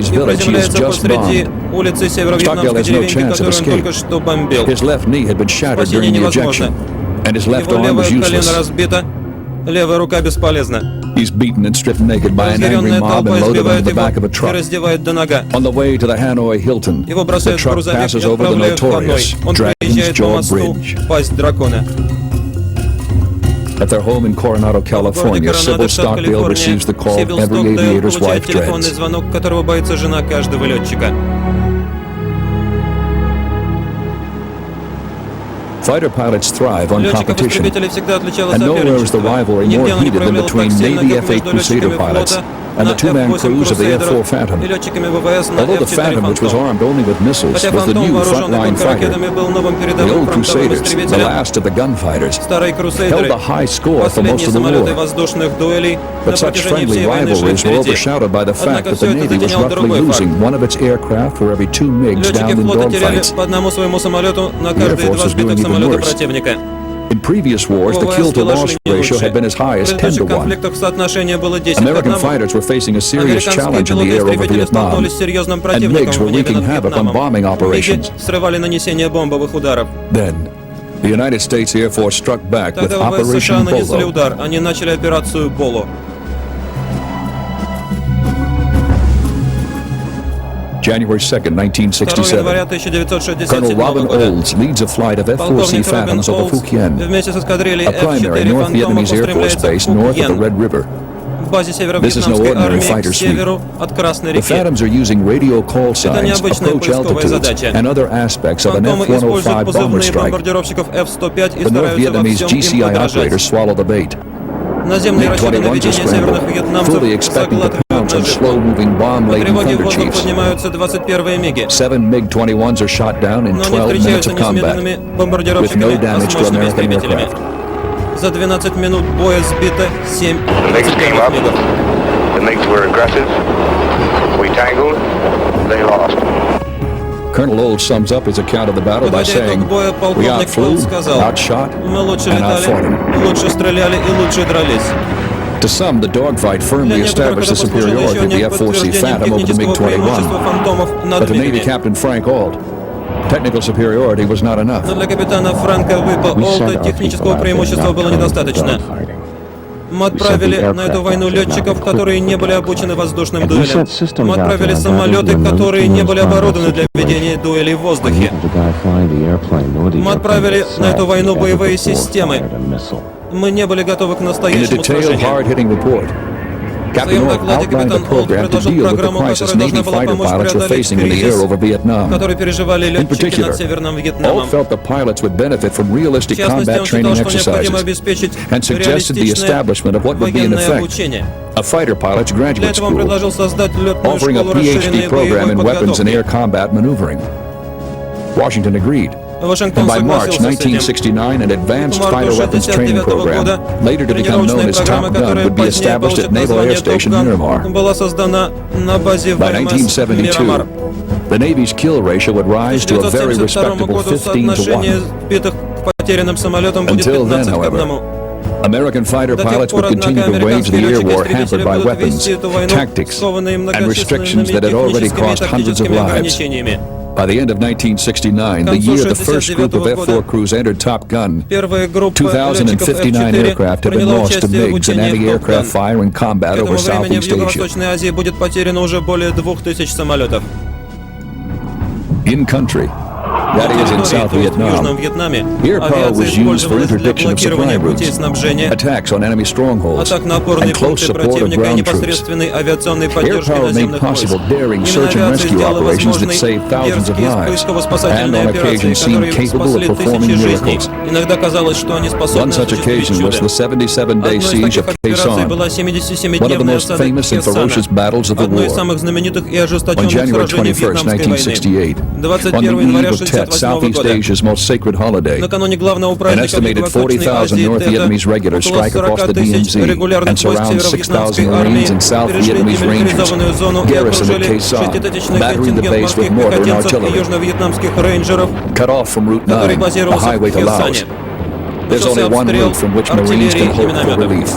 [SPEAKER 2] Vietnamese
[SPEAKER 1] и
[SPEAKER 2] village he has
[SPEAKER 1] приземляется
[SPEAKER 2] just
[SPEAKER 1] посреди
[SPEAKER 2] bombed.
[SPEAKER 1] улицы
[SPEAKER 2] Stockdale
[SPEAKER 1] северо-вьетнамской
[SPEAKER 2] has no
[SPEAKER 1] деревеньки,
[SPEAKER 2] chance of
[SPEAKER 1] которую он
[SPEAKER 2] escape.
[SPEAKER 1] только что бомбил.
[SPEAKER 2] His left knee had been shattered
[SPEAKER 1] Спасение
[SPEAKER 2] during the
[SPEAKER 1] невозможно.
[SPEAKER 2] ejection, and his left
[SPEAKER 1] Его
[SPEAKER 2] arm
[SPEAKER 1] левое
[SPEAKER 2] was
[SPEAKER 1] колено
[SPEAKER 2] useless.
[SPEAKER 1] разбито, левая рука бесполезна.
[SPEAKER 2] He's beaten and stripped naked by an angry
[SPEAKER 1] Разъяренная
[SPEAKER 2] mob
[SPEAKER 1] толпа
[SPEAKER 2] and loaded
[SPEAKER 1] избивает
[SPEAKER 2] onto the
[SPEAKER 1] его
[SPEAKER 2] back of a
[SPEAKER 1] и
[SPEAKER 2] truck.
[SPEAKER 1] раздевает до нога.
[SPEAKER 2] On the way to the Hanoi Hilton,
[SPEAKER 1] Его
[SPEAKER 2] the
[SPEAKER 1] бросают в
[SPEAKER 2] truck
[SPEAKER 1] грузовик и
[SPEAKER 2] passes over the
[SPEAKER 1] отправляют в Ханой.
[SPEAKER 2] notorious
[SPEAKER 1] Он
[SPEAKER 2] Dragon's
[SPEAKER 1] приезжает по
[SPEAKER 2] Jaw
[SPEAKER 1] мосту
[SPEAKER 2] Bridge.
[SPEAKER 1] «Пасть дракона».
[SPEAKER 2] At their home in Coronado,
[SPEAKER 1] В городе
[SPEAKER 2] California,
[SPEAKER 1] Коронадо,
[SPEAKER 2] Sybil
[SPEAKER 1] штат
[SPEAKER 2] Stockdale
[SPEAKER 1] Калифорния,
[SPEAKER 2] receives the call
[SPEAKER 1] Сибил
[SPEAKER 2] every
[SPEAKER 1] Стоукдейл
[SPEAKER 2] aviator's
[SPEAKER 1] получает
[SPEAKER 2] wife
[SPEAKER 1] телефонный
[SPEAKER 2] dreads.
[SPEAKER 1] звонок, которого боится жена каждого летчика.
[SPEAKER 2] Fighter pilots thrive on competition,
[SPEAKER 1] Летчиков-истребителей всегда отличало
[SPEAKER 2] and nowhere is the
[SPEAKER 1] соперничество.
[SPEAKER 2] rivalry
[SPEAKER 1] Нигде
[SPEAKER 2] more
[SPEAKER 1] оно не
[SPEAKER 2] heated than
[SPEAKER 1] проявлялось так
[SPEAKER 2] between
[SPEAKER 1] сильно,
[SPEAKER 2] Navy
[SPEAKER 1] как
[SPEAKER 2] F-8
[SPEAKER 1] между
[SPEAKER 2] Crusader
[SPEAKER 1] летчиками
[SPEAKER 2] pilots
[SPEAKER 1] флота
[SPEAKER 2] and
[SPEAKER 1] на
[SPEAKER 2] the two-man
[SPEAKER 1] F-8
[SPEAKER 2] crews of the
[SPEAKER 1] Crusader
[SPEAKER 2] F-4 Phantom.
[SPEAKER 1] и летчиками ВВС на
[SPEAKER 2] Although the
[SPEAKER 1] F-4
[SPEAKER 2] Phantom, which was
[SPEAKER 1] Phantom.
[SPEAKER 2] armed only with missiles,
[SPEAKER 1] Хотя
[SPEAKER 2] was the
[SPEAKER 1] Фантом,
[SPEAKER 2] new
[SPEAKER 1] вооруженный
[SPEAKER 2] frontline
[SPEAKER 1] только
[SPEAKER 2] fighter,
[SPEAKER 1] ракетами, был новым
[SPEAKER 2] the
[SPEAKER 1] передовым
[SPEAKER 2] old
[SPEAKER 1] фронтовым
[SPEAKER 2] Crusaders, the
[SPEAKER 1] истребителем.
[SPEAKER 2] last of the gunfighters,
[SPEAKER 1] Старые
[SPEAKER 2] held
[SPEAKER 1] Крусейдеры,
[SPEAKER 2] a high score for most
[SPEAKER 1] последние
[SPEAKER 2] of the
[SPEAKER 1] самолеты
[SPEAKER 2] war.
[SPEAKER 1] воздушных дуэлей на
[SPEAKER 2] But such
[SPEAKER 1] протяжении
[SPEAKER 2] friendly
[SPEAKER 1] всей войны шли
[SPEAKER 2] rivalries were
[SPEAKER 1] впереди.
[SPEAKER 2] overshadowed by the fact
[SPEAKER 1] Однако
[SPEAKER 2] that
[SPEAKER 1] все
[SPEAKER 2] the
[SPEAKER 1] это
[SPEAKER 2] Navy was
[SPEAKER 1] затенял
[SPEAKER 2] roughly
[SPEAKER 1] другой факт.
[SPEAKER 2] losing one of its aircraft for every 2 MiGs
[SPEAKER 1] Летчики
[SPEAKER 2] downed in
[SPEAKER 1] флота теряли
[SPEAKER 2] dogfights.
[SPEAKER 1] по одному своему самолету на
[SPEAKER 2] Air
[SPEAKER 1] каждые
[SPEAKER 2] Force
[SPEAKER 1] два
[SPEAKER 2] was
[SPEAKER 1] сбитых
[SPEAKER 2] doing even
[SPEAKER 1] самолета
[SPEAKER 2] worse.
[SPEAKER 1] противника.
[SPEAKER 2] In previous wars, the
[SPEAKER 1] ВВС
[SPEAKER 2] kill-to-loss
[SPEAKER 1] дела шли не
[SPEAKER 2] ratio
[SPEAKER 1] лучше.
[SPEAKER 2] had been as high as
[SPEAKER 1] В
[SPEAKER 2] 10 to
[SPEAKER 1] предыдущих
[SPEAKER 2] 1.
[SPEAKER 1] конфликтах соотношение было 10 к
[SPEAKER 2] American
[SPEAKER 1] 1.
[SPEAKER 2] fighters were facing a serious
[SPEAKER 1] Американские
[SPEAKER 2] challenge in
[SPEAKER 1] пилоты
[SPEAKER 2] the
[SPEAKER 1] и
[SPEAKER 2] air over
[SPEAKER 1] истребители
[SPEAKER 2] Vietnam,
[SPEAKER 1] столкнулись с серьезным
[SPEAKER 2] and
[SPEAKER 1] противником
[SPEAKER 2] MiGs
[SPEAKER 1] в
[SPEAKER 2] were
[SPEAKER 1] небе
[SPEAKER 2] wreaking
[SPEAKER 1] над
[SPEAKER 2] havoc on
[SPEAKER 1] Вьетнамом.
[SPEAKER 2] bombing
[SPEAKER 1] МиГи
[SPEAKER 2] operations.
[SPEAKER 1] срывали нанесение бомбовых ударов.
[SPEAKER 2] Then, the United States Air Force struck back with
[SPEAKER 1] Тогда ВВС США
[SPEAKER 2] Operation
[SPEAKER 1] нанесли
[SPEAKER 2] Bolo.
[SPEAKER 1] удар. Они начали операцию «Боло».
[SPEAKER 2] January 2nd,
[SPEAKER 1] 2 января
[SPEAKER 2] 1967.
[SPEAKER 1] 1967
[SPEAKER 2] Colonel Robin
[SPEAKER 1] года.
[SPEAKER 2] Olds leads a flight of F-4C
[SPEAKER 1] Полковник Робин
[SPEAKER 2] Phantoms over
[SPEAKER 1] Олдс
[SPEAKER 2] Phuoc,
[SPEAKER 1] вместе с эскадрильей
[SPEAKER 2] a primary
[SPEAKER 1] F-4
[SPEAKER 2] North
[SPEAKER 1] «Фантомов»
[SPEAKER 2] Vietnamese Air Force
[SPEAKER 1] устремляется в
[SPEAKER 2] base north of the
[SPEAKER 1] Пхукьен,
[SPEAKER 2] Red River.
[SPEAKER 1] базе
[SPEAKER 2] This is no
[SPEAKER 1] северо-вьетнамской
[SPEAKER 2] ordinary
[SPEAKER 1] армии
[SPEAKER 2] fighter
[SPEAKER 1] к северу от Красной
[SPEAKER 2] The
[SPEAKER 1] реки.
[SPEAKER 2] Phantoms are using radio call
[SPEAKER 1] Это
[SPEAKER 2] signs,
[SPEAKER 1] необычная
[SPEAKER 2] approach
[SPEAKER 1] поисковая
[SPEAKER 2] altitudes,
[SPEAKER 1] задача.
[SPEAKER 2] and other aspects of an
[SPEAKER 1] Фантомы используют
[SPEAKER 2] F-105 bomber
[SPEAKER 1] позывные
[SPEAKER 2] strike.
[SPEAKER 1] бомбардировщиков F-105 и
[SPEAKER 2] The North
[SPEAKER 1] стараются во
[SPEAKER 2] Vietnamese
[SPEAKER 1] всем им
[SPEAKER 2] GCI operators
[SPEAKER 1] подражать.
[SPEAKER 2] swallow the bait.
[SPEAKER 1] Наземные расчеты
[SPEAKER 2] MiG-21s are
[SPEAKER 1] наведения северных
[SPEAKER 2] scrambled,
[SPEAKER 1] вьетнамцев
[SPEAKER 2] fully expecting to
[SPEAKER 1] заглатывают
[SPEAKER 2] pounce on
[SPEAKER 1] наживку.
[SPEAKER 2] slow-moving
[SPEAKER 1] По
[SPEAKER 2] bomb-laden
[SPEAKER 1] тревоге в
[SPEAKER 2] thunder
[SPEAKER 1] воздух
[SPEAKER 2] chiefs.
[SPEAKER 1] поднимаются 21-е МиГи.
[SPEAKER 2] 7 MiG-21s are shot down in
[SPEAKER 1] Но они
[SPEAKER 2] 12 minutes
[SPEAKER 1] встречаются
[SPEAKER 2] of
[SPEAKER 1] не с
[SPEAKER 2] combat,
[SPEAKER 1] медленными
[SPEAKER 2] with
[SPEAKER 1] бомбардировщиками,
[SPEAKER 2] no
[SPEAKER 1] а с
[SPEAKER 2] damage to
[SPEAKER 1] мощными
[SPEAKER 2] American
[SPEAKER 1] истребителями.
[SPEAKER 2] aircraft.
[SPEAKER 1] За 12 минут боя сбито 7
[SPEAKER 4] The MiGs came up.
[SPEAKER 1] мигов.
[SPEAKER 4] The MiGs were aggressive. We tangled. They lost.
[SPEAKER 2] Colonel Olds sums up his account of the battle by
[SPEAKER 1] Подводя
[SPEAKER 2] saying,
[SPEAKER 1] итог боя,
[SPEAKER 2] "We
[SPEAKER 1] полковник
[SPEAKER 2] outflew,
[SPEAKER 1] Олд сказал:
[SPEAKER 2] outshot,
[SPEAKER 1] мы лучше
[SPEAKER 2] and outfought
[SPEAKER 1] летали,
[SPEAKER 2] him."
[SPEAKER 1] лучше стреляли и лучше дрались.
[SPEAKER 2] To some, the dogfight
[SPEAKER 1] Для
[SPEAKER 2] firmly
[SPEAKER 1] некоторых
[SPEAKER 2] established
[SPEAKER 1] это
[SPEAKER 2] the
[SPEAKER 1] послужило
[SPEAKER 2] superiority
[SPEAKER 1] еще
[SPEAKER 2] of the
[SPEAKER 1] одним
[SPEAKER 2] F-4C
[SPEAKER 1] подтверждением
[SPEAKER 2] Phantom over the
[SPEAKER 1] технического преимущества
[SPEAKER 2] MiG-21.
[SPEAKER 1] фантомов над
[SPEAKER 2] But to Navy
[SPEAKER 1] МиГами.
[SPEAKER 2] Captain Frank Auld, technical superiority was not enough.
[SPEAKER 1] Но для капитана Фрэнка Уипа Олта технического преимущества было недостаточно. Мы отправили на эту войну летчиков, которые не были обучены воздушным дуэлям. Мы отправили самолеты, которые не были оборудованы для ведения дуэлей в воздухе. Мы отправили на эту войну боевые системы. Мы не были готовы к
[SPEAKER 2] In a
[SPEAKER 1] настоящему
[SPEAKER 2] detailed,
[SPEAKER 1] сражению.
[SPEAKER 2] hard-hitting report,
[SPEAKER 1] В
[SPEAKER 2] Captain
[SPEAKER 1] своем
[SPEAKER 2] Auld
[SPEAKER 1] докладе
[SPEAKER 2] outlined the
[SPEAKER 1] капитан Олд
[SPEAKER 2] program to
[SPEAKER 1] предложил
[SPEAKER 2] deal with the
[SPEAKER 1] программу,
[SPEAKER 2] crisis
[SPEAKER 1] которая
[SPEAKER 2] Navy
[SPEAKER 1] должна была
[SPEAKER 2] fighter
[SPEAKER 1] помочь
[SPEAKER 2] pilots were
[SPEAKER 1] преодолеть
[SPEAKER 2] facing in the air
[SPEAKER 1] кризис,
[SPEAKER 2] over Vietnam.
[SPEAKER 1] который переживали
[SPEAKER 2] In
[SPEAKER 1] летчики
[SPEAKER 2] particular,
[SPEAKER 1] над Северным
[SPEAKER 2] Auld
[SPEAKER 1] Вьетнамом.
[SPEAKER 2] felt the pilots would benefit from
[SPEAKER 1] В
[SPEAKER 2] realistic
[SPEAKER 1] частности,
[SPEAKER 2] combat
[SPEAKER 1] он считал,
[SPEAKER 2] training
[SPEAKER 1] что необходимо
[SPEAKER 2] exercises
[SPEAKER 1] обеспечить
[SPEAKER 2] and suggested the
[SPEAKER 1] реалистичное
[SPEAKER 2] establishment of what would be in
[SPEAKER 1] военное
[SPEAKER 2] effect
[SPEAKER 1] обучение.
[SPEAKER 2] a fighter pilot's
[SPEAKER 1] Для
[SPEAKER 2] graduate
[SPEAKER 1] этого он
[SPEAKER 2] school,
[SPEAKER 1] предложил создать летную
[SPEAKER 2] offering a
[SPEAKER 1] школу
[SPEAKER 2] PhD
[SPEAKER 1] расширенной
[SPEAKER 2] program
[SPEAKER 1] боевой
[SPEAKER 2] in weapons and air
[SPEAKER 1] подготовки.
[SPEAKER 2] combat maneuvering. Washington agreed.
[SPEAKER 1] Вашингтон
[SPEAKER 2] And by March
[SPEAKER 1] согласился с этим.
[SPEAKER 2] 1969, an advanced
[SPEAKER 1] К марту
[SPEAKER 2] fighter weapons training
[SPEAKER 1] 1969
[SPEAKER 2] program,
[SPEAKER 1] года
[SPEAKER 2] later to become known
[SPEAKER 1] тренировочная
[SPEAKER 2] as
[SPEAKER 1] программа,
[SPEAKER 2] Top Gun,
[SPEAKER 1] которая
[SPEAKER 2] would be
[SPEAKER 1] позднее
[SPEAKER 2] established at
[SPEAKER 1] получит
[SPEAKER 2] Naval Air
[SPEAKER 1] название
[SPEAKER 2] Station
[SPEAKER 1] Top Gun,
[SPEAKER 2] Miramar.
[SPEAKER 1] была создана на базе
[SPEAKER 2] By
[SPEAKER 1] ВМС
[SPEAKER 2] 1972,
[SPEAKER 1] Мирамар.
[SPEAKER 2] the Navy's kill ratio would rise to a very
[SPEAKER 1] 1972
[SPEAKER 2] respectable
[SPEAKER 1] году
[SPEAKER 2] 15 to
[SPEAKER 1] соотношение
[SPEAKER 2] 1.
[SPEAKER 1] сбитых к потерянным самолетам будет
[SPEAKER 2] Until then,
[SPEAKER 1] 15 к
[SPEAKER 2] however,
[SPEAKER 1] 1.
[SPEAKER 2] American fighter
[SPEAKER 1] До тех
[SPEAKER 2] pilots
[SPEAKER 1] пор,
[SPEAKER 2] would continue
[SPEAKER 1] однако,
[SPEAKER 2] to wage the
[SPEAKER 1] американские
[SPEAKER 2] air war hampered
[SPEAKER 1] летчики-истребители
[SPEAKER 2] by
[SPEAKER 1] будут
[SPEAKER 2] weapons,
[SPEAKER 1] вести эту войну,
[SPEAKER 2] tactics,
[SPEAKER 1] скованные
[SPEAKER 2] and restrictions that had already
[SPEAKER 1] техническими и
[SPEAKER 2] cost hundreds of
[SPEAKER 1] тактическими
[SPEAKER 2] lives.
[SPEAKER 1] ограничениями.
[SPEAKER 2] By the end of 1969, the year the first group of F-4 crews entered Top Gun,
[SPEAKER 1] Первая группа летчиков
[SPEAKER 2] 2,059
[SPEAKER 1] F-4
[SPEAKER 2] aircraft had been
[SPEAKER 1] приняла
[SPEAKER 2] lost to
[SPEAKER 1] участие в
[SPEAKER 2] MiGs and
[SPEAKER 1] учениях Top
[SPEAKER 2] anti-aircraft
[SPEAKER 1] Gun.
[SPEAKER 2] fire and combat
[SPEAKER 1] К
[SPEAKER 2] over
[SPEAKER 1] этому времени в
[SPEAKER 2] Southeast Asia.
[SPEAKER 1] Юго-Восточной Азии будет потеряно уже более 2000 самолетов.
[SPEAKER 2] In country, that is in South
[SPEAKER 1] В Южном
[SPEAKER 2] Vietnam,
[SPEAKER 1] Вьетнаме
[SPEAKER 2] air power
[SPEAKER 1] авиация
[SPEAKER 2] was used for
[SPEAKER 1] использовалась для
[SPEAKER 2] interdiction of supply
[SPEAKER 1] блокирования путей
[SPEAKER 2] routes,
[SPEAKER 1] снабжения,
[SPEAKER 2] attacks on enemy strongholds,
[SPEAKER 1] атак на опорные
[SPEAKER 2] and close
[SPEAKER 1] пункты
[SPEAKER 2] support of
[SPEAKER 1] противника и
[SPEAKER 2] ground troops.
[SPEAKER 1] непосредственной авиационной
[SPEAKER 2] Air
[SPEAKER 1] поддержки
[SPEAKER 2] power made
[SPEAKER 1] наземных войск.
[SPEAKER 2] possible daring
[SPEAKER 1] Именно
[SPEAKER 2] search and
[SPEAKER 1] авиация
[SPEAKER 2] rescue
[SPEAKER 1] сделала
[SPEAKER 2] operations that
[SPEAKER 1] возможной
[SPEAKER 2] saved thousands of
[SPEAKER 1] дерзкие
[SPEAKER 2] lives, and
[SPEAKER 1] поисково-спасательные
[SPEAKER 2] on
[SPEAKER 1] операции,
[SPEAKER 2] occasion seemed
[SPEAKER 1] которые
[SPEAKER 2] capable
[SPEAKER 1] спасли
[SPEAKER 2] of
[SPEAKER 1] тысячи
[SPEAKER 2] performing
[SPEAKER 1] жизней.
[SPEAKER 2] miracles.
[SPEAKER 1] Иногда казалось, что они
[SPEAKER 2] One
[SPEAKER 1] способны
[SPEAKER 2] such
[SPEAKER 1] осуществить
[SPEAKER 2] occasion was
[SPEAKER 1] чудо.
[SPEAKER 2] the 77-day
[SPEAKER 1] Одной из
[SPEAKER 2] siege
[SPEAKER 1] таких
[SPEAKER 2] of
[SPEAKER 1] операций
[SPEAKER 2] Quezon,
[SPEAKER 1] была
[SPEAKER 2] one of the
[SPEAKER 1] 77-дневная
[SPEAKER 2] most
[SPEAKER 1] осада
[SPEAKER 2] famous and
[SPEAKER 1] Кесана,
[SPEAKER 2] ferocious battles of the
[SPEAKER 1] одно из
[SPEAKER 2] war.
[SPEAKER 1] самых знаменитых и
[SPEAKER 2] On
[SPEAKER 1] ожесточенных
[SPEAKER 2] January
[SPEAKER 1] сражений
[SPEAKER 2] 21st,
[SPEAKER 1] Вьетнамской войны.
[SPEAKER 2] 1968, on
[SPEAKER 1] 21
[SPEAKER 2] the
[SPEAKER 1] января
[SPEAKER 2] eve of Tet,
[SPEAKER 1] 1968
[SPEAKER 2] Southeast
[SPEAKER 1] года,
[SPEAKER 2] Asia's most sacred holiday,
[SPEAKER 1] накануне главного
[SPEAKER 2] an
[SPEAKER 1] праздника в
[SPEAKER 2] estimated
[SPEAKER 1] Юго-Восточной
[SPEAKER 2] 40,000
[SPEAKER 1] Азии
[SPEAKER 2] North Vietnamese regulars
[SPEAKER 1] около
[SPEAKER 2] strike across
[SPEAKER 1] 40
[SPEAKER 2] the
[SPEAKER 1] тысяч
[SPEAKER 2] DMZ
[SPEAKER 1] регулярных
[SPEAKER 2] and
[SPEAKER 1] войск
[SPEAKER 2] surround 6,000
[SPEAKER 1] северо-вьетнамской армии
[SPEAKER 2] Marines and South
[SPEAKER 1] перешли
[SPEAKER 2] Vietnamese Rangers,
[SPEAKER 1] демилитаризованную зону и
[SPEAKER 2] garrisoned at
[SPEAKER 1] окружили
[SPEAKER 2] Quezon,
[SPEAKER 1] шеститысячный
[SPEAKER 2] battering the
[SPEAKER 1] контингент
[SPEAKER 2] base with
[SPEAKER 1] морских
[SPEAKER 2] mortar and
[SPEAKER 1] пехотинцев и
[SPEAKER 2] artillery.
[SPEAKER 1] южно-вьетнамских рейнджеров,
[SPEAKER 2] Cut off from Route 9,
[SPEAKER 1] который
[SPEAKER 2] the
[SPEAKER 1] базировался
[SPEAKER 2] highway
[SPEAKER 1] в
[SPEAKER 2] to Laos.
[SPEAKER 1] Кесане.
[SPEAKER 2] There's
[SPEAKER 1] Начался
[SPEAKER 2] only one
[SPEAKER 1] обстрел
[SPEAKER 2] route from which Marines
[SPEAKER 1] артиллерии
[SPEAKER 2] can
[SPEAKER 1] и
[SPEAKER 2] hope for
[SPEAKER 1] минометов.
[SPEAKER 2] relief.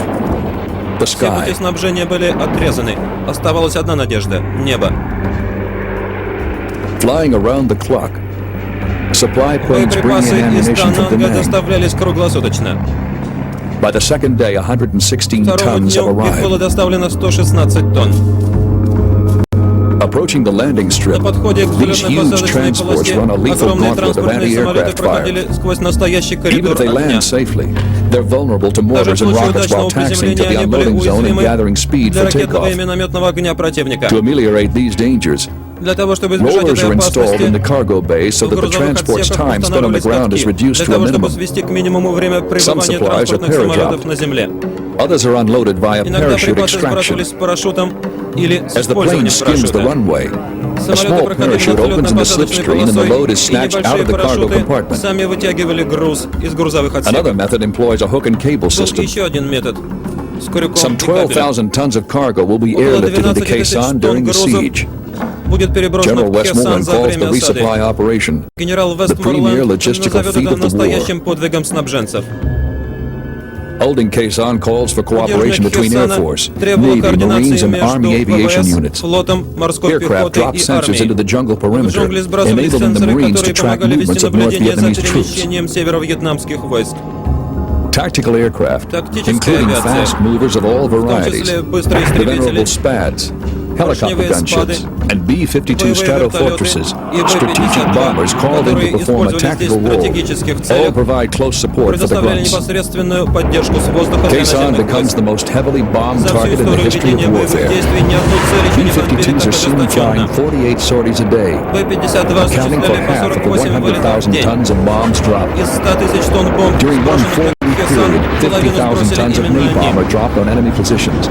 [SPEAKER 2] The
[SPEAKER 1] Все пути
[SPEAKER 2] sky.
[SPEAKER 1] снабжения были отрезаны. Оставалась одна надежда — небо.
[SPEAKER 2] Flying around the clock. Supply planes bring
[SPEAKER 1] Боеприпасы
[SPEAKER 2] in
[SPEAKER 1] из
[SPEAKER 2] ammunition from
[SPEAKER 1] Тананга
[SPEAKER 2] Penang.
[SPEAKER 1] доставлялись круглосуточно.
[SPEAKER 2] By the second day, 116
[SPEAKER 1] Второго
[SPEAKER 2] tons have
[SPEAKER 1] дня их было
[SPEAKER 2] arrived.
[SPEAKER 1] доставлено 116 тонн.
[SPEAKER 2] Approaching the landing
[SPEAKER 1] На
[SPEAKER 2] strip,
[SPEAKER 1] подходе к
[SPEAKER 2] these huge
[SPEAKER 1] взлетно-посадочной
[SPEAKER 2] transports
[SPEAKER 1] полосе
[SPEAKER 2] run a lethal
[SPEAKER 1] огромные
[SPEAKER 2] gauntlet of
[SPEAKER 1] транспортные самолеты
[SPEAKER 2] anti-aircraft fire.
[SPEAKER 1] проходили сквозь настоящий
[SPEAKER 2] Even
[SPEAKER 1] коридор
[SPEAKER 2] if they
[SPEAKER 1] огня.
[SPEAKER 2] land safely, they're vulnerable to
[SPEAKER 1] Даже в
[SPEAKER 2] mortars and
[SPEAKER 1] случае
[SPEAKER 2] rockets while
[SPEAKER 1] удачного
[SPEAKER 2] taxiing to the
[SPEAKER 1] приземления они были
[SPEAKER 2] unloading zone and
[SPEAKER 1] уязвимы
[SPEAKER 2] gathering speed
[SPEAKER 1] для
[SPEAKER 2] for
[SPEAKER 1] ракетного и
[SPEAKER 2] takeoff.
[SPEAKER 1] минометного огня противника.
[SPEAKER 2] To ameliorate these dangers,
[SPEAKER 1] Для того, чтобы избежать
[SPEAKER 2] rollers
[SPEAKER 1] этой
[SPEAKER 2] are installed in the
[SPEAKER 1] опасности,
[SPEAKER 2] cargo bay so
[SPEAKER 1] в
[SPEAKER 2] that the
[SPEAKER 1] грузовых
[SPEAKER 2] transport's
[SPEAKER 1] отсеках
[SPEAKER 2] time spent on the
[SPEAKER 1] устанавливались
[SPEAKER 2] ground is
[SPEAKER 1] катки,
[SPEAKER 2] reduced
[SPEAKER 1] для
[SPEAKER 2] to a
[SPEAKER 1] того, чтобы
[SPEAKER 2] minimum.
[SPEAKER 1] свести к минимуму время пребывания
[SPEAKER 2] supplies are
[SPEAKER 1] транспортных самолетов
[SPEAKER 2] paratropped.
[SPEAKER 1] на земле.
[SPEAKER 2] Others are unloaded via
[SPEAKER 1] Иногда
[SPEAKER 2] parachute
[SPEAKER 1] припасы
[SPEAKER 2] extraction.
[SPEAKER 1] сбрасывались с парашютом или с
[SPEAKER 2] As the plane
[SPEAKER 1] использованием
[SPEAKER 2] skims the
[SPEAKER 1] парашюта.
[SPEAKER 2] runway, a
[SPEAKER 1] Самолеты
[SPEAKER 2] small
[SPEAKER 1] проходили
[SPEAKER 2] parachute
[SPEAKER 1] над
[SPEAKER 2] opens in the
[SPEAKER 1] взлетно-посадочной
[SPEAKER 2] slipstream and the
[SPEAKER 1] полосой,
[SPEAKER 2] load is
[SPEAKER 1] и
[SPEAKER 2] snatched out
[SPEAKER 1] небольшие
[SPEAKER 2] of the cargo
[SPEAKER 1] парашюты
[SPEAKER 2] compartment.
[SPEAKER 1] сами вытягивали груз из грузовых
[SPEAKER 2] Another
[SPEAKER 1] отсеков.
[SPEAKER 2] method employs a hook and cable
[SPEAKER 1] Был
[SPEAKER 2] system.
[SPEAKER 1] еще один метод с крюком
[SPEAKER 2] Some
[SPEAKER 1] и кабелем.
[SPEAKER 2] 12,000 tons of cargo will be
[SPEAKER 1] Около
[SPEAKER 2] airlifted into
[SPEAKER 1] 12 тысяч
[SPEAKER 2] Quezon
[SPEAKER 1] тонн
[SPEAKER 2] during the
[SPEAKER 1] грузов
[SPEAKER 2] siege.
[SPEAKER 1] будет переброшено
[SPEAKER 2] General
[SPEAKER 1] в Хесан
[SPEAKER 2] Westmoreland
[SPEAKER 1] за
[SPEAKER 2] calls
[SPEAKER 1] время
[SPEAKER 2] the
[SPEAKER 1] осады.
[SPEAKER 2] resupply operation
[SPEAKER 1] Генерал
[SPEAKER 2] the premier
[SPEAKER 1] Вестморленд
[SPEAKER 2] logistical
[SPEAKER 1] назовет
[SPEAKER 2] feat
[SPEAKER 1] это
[SPEAKER 2] of the war.
[SPEAKER 1] настоящим подвигом снабженцев.
[SPEAKER 2] Holding Quezon calls for cooperation
[SPEAKER 1] Удержание
[SPEAKER 2] between Air
[SPEAKER 1] Хесана
[SPEAKER 2] Force,
[SPEAKER 1] требовало
[SPEAKER 2] Navy,
[SPEAKER 1] координации
[SPEAKER 2] Marines, and Army
[SPEAKER 1] между
[SPEAKER 2] aviation
[SPEAKER 1] ВВС,
[SPEAKER 2] units.
[SPEAKER 1] флотом, морской
[SPEAKER 2] Aircraft
[SPEAKER 1] пехотой
[SPEAKER 2] drop
[SPEAKER 1] и
[SPEAKER 2] sensors into
[SPEAKER 1] армией.
[SPEAKER 2] the jungle
[SPEAKER 1] В
[SPEAKER 2] perimeter,
[SPEAKER 1] джунгли сбрасывались
[SPEAKER 2] enabling the
[SPEAKER 1] сенсоры,
[SPEAKER 2] Marines to
[SPEAKER 1] которые
[SPEAKER 2] track
[SPEAKER 1] помогали вести
[SPEAKER 2] movements of North
[SPEAKER 1] наблюдение за
[SPEAKER 2] Vietnamese troops.
[SPEAKER 1] перемещением северо-вьетнамских войск.
[SPEAKER 2] Tactical aircraft,
[SPEAKER 1] Тактическая
[SPEAKER 2] including
[SPEAKER 1] авиация,
[SPEAKER 2] fast movers of all
[SPEAKER 1] в том
[SPEAKER 2] varieties,
[SPEAKER 1] числе быстрые
[SPEAKER 2] the venerable
[SPEAKER 1] истребители,
[SPEAKER 2] SPADs, helicopter
[SPEAKER 1] поршневые
[SPEAKER 2] gunships,
[SPEAKER 1] спады,
[SPEAKER 2] and B-52
[SPEAKER 1] боевые
[SPEAKER 2] Stratofortresses,
[SPEAKER 1] вертолеты и
[SPEAKER 2] strategic
[SPEAKER 1] Б-52,
[SPEAKER 2] bombers called in to
[SPEAKER 1] которые
[SPEAKER 2] perform a
[SPEAKER 1] использовались здесь
[SPEAKER 2] tactical
[SPEAKER 1] в
[SPEAKER 2] role,
[SPEAKER 1] стратегических
[SPEAKER 2] all
[SPEAKER 1] целях,
[SPEAKER 2] provide close support for the
[SPEAKER 1] предоставляли
[SPEAKER 2] grunts.
[SPEAKER 1] непосредственную поддержку с воздуха для
[SPEAKER 2] Quezon
[SPEAKER 1] наземных
[SPEAKER 2] becomes
[SPEAKER 1] войск.
[SPEAKER 2] the most heavily bombed
[SPEAKER 1] За всю
[SPEAKER 2] target in the
[SPEAKER 1] историю
[SPEAKER 2] history of
[SPEAKER 1] ведения боевых
[SPEAKER 2] warfare.
[SPEAKER 1] действий ни одну цель еще не бомбили
[SPEAKER 2] B-52s
[SPEAKER 1] так
[SPEAKER 2] are seen flying
[SPEAKER 1] ожесточенно.
[SPEAKER 2] 48 sorties a day,
[SPEAKER 1] Б-52
[SPEAKER 2] accounting for
[SPEAKER 1] осуществляли по
[SPEAKER 2] half of the
[SPEAKER 1] 48 вылетов в
[SPEAKER 2] 100,000
[SPEAKER 1] день.
[SPEAKER 2] tons of bombs dropped.
[SPEAKER 1] Из 100 тысяч тонн бомб,
[SPEAKER 2] During one
[SPEAKER 1] сброшенных
[SPEAKER 2] 4-week
[SPEAKER 1] в Хесан,
[SPEAKER 2] period,
[SPEAKER 1] половину
[SPEAKER 2] 50,000
[SPEAKER 1] сбросили
[SPEAKER 2] tons of
[SPEAKER 1] именно
[SPEAKER 2] napalm
[SPEAKER 1] они.
[SPEAKER 2] are dropped on enemy positions.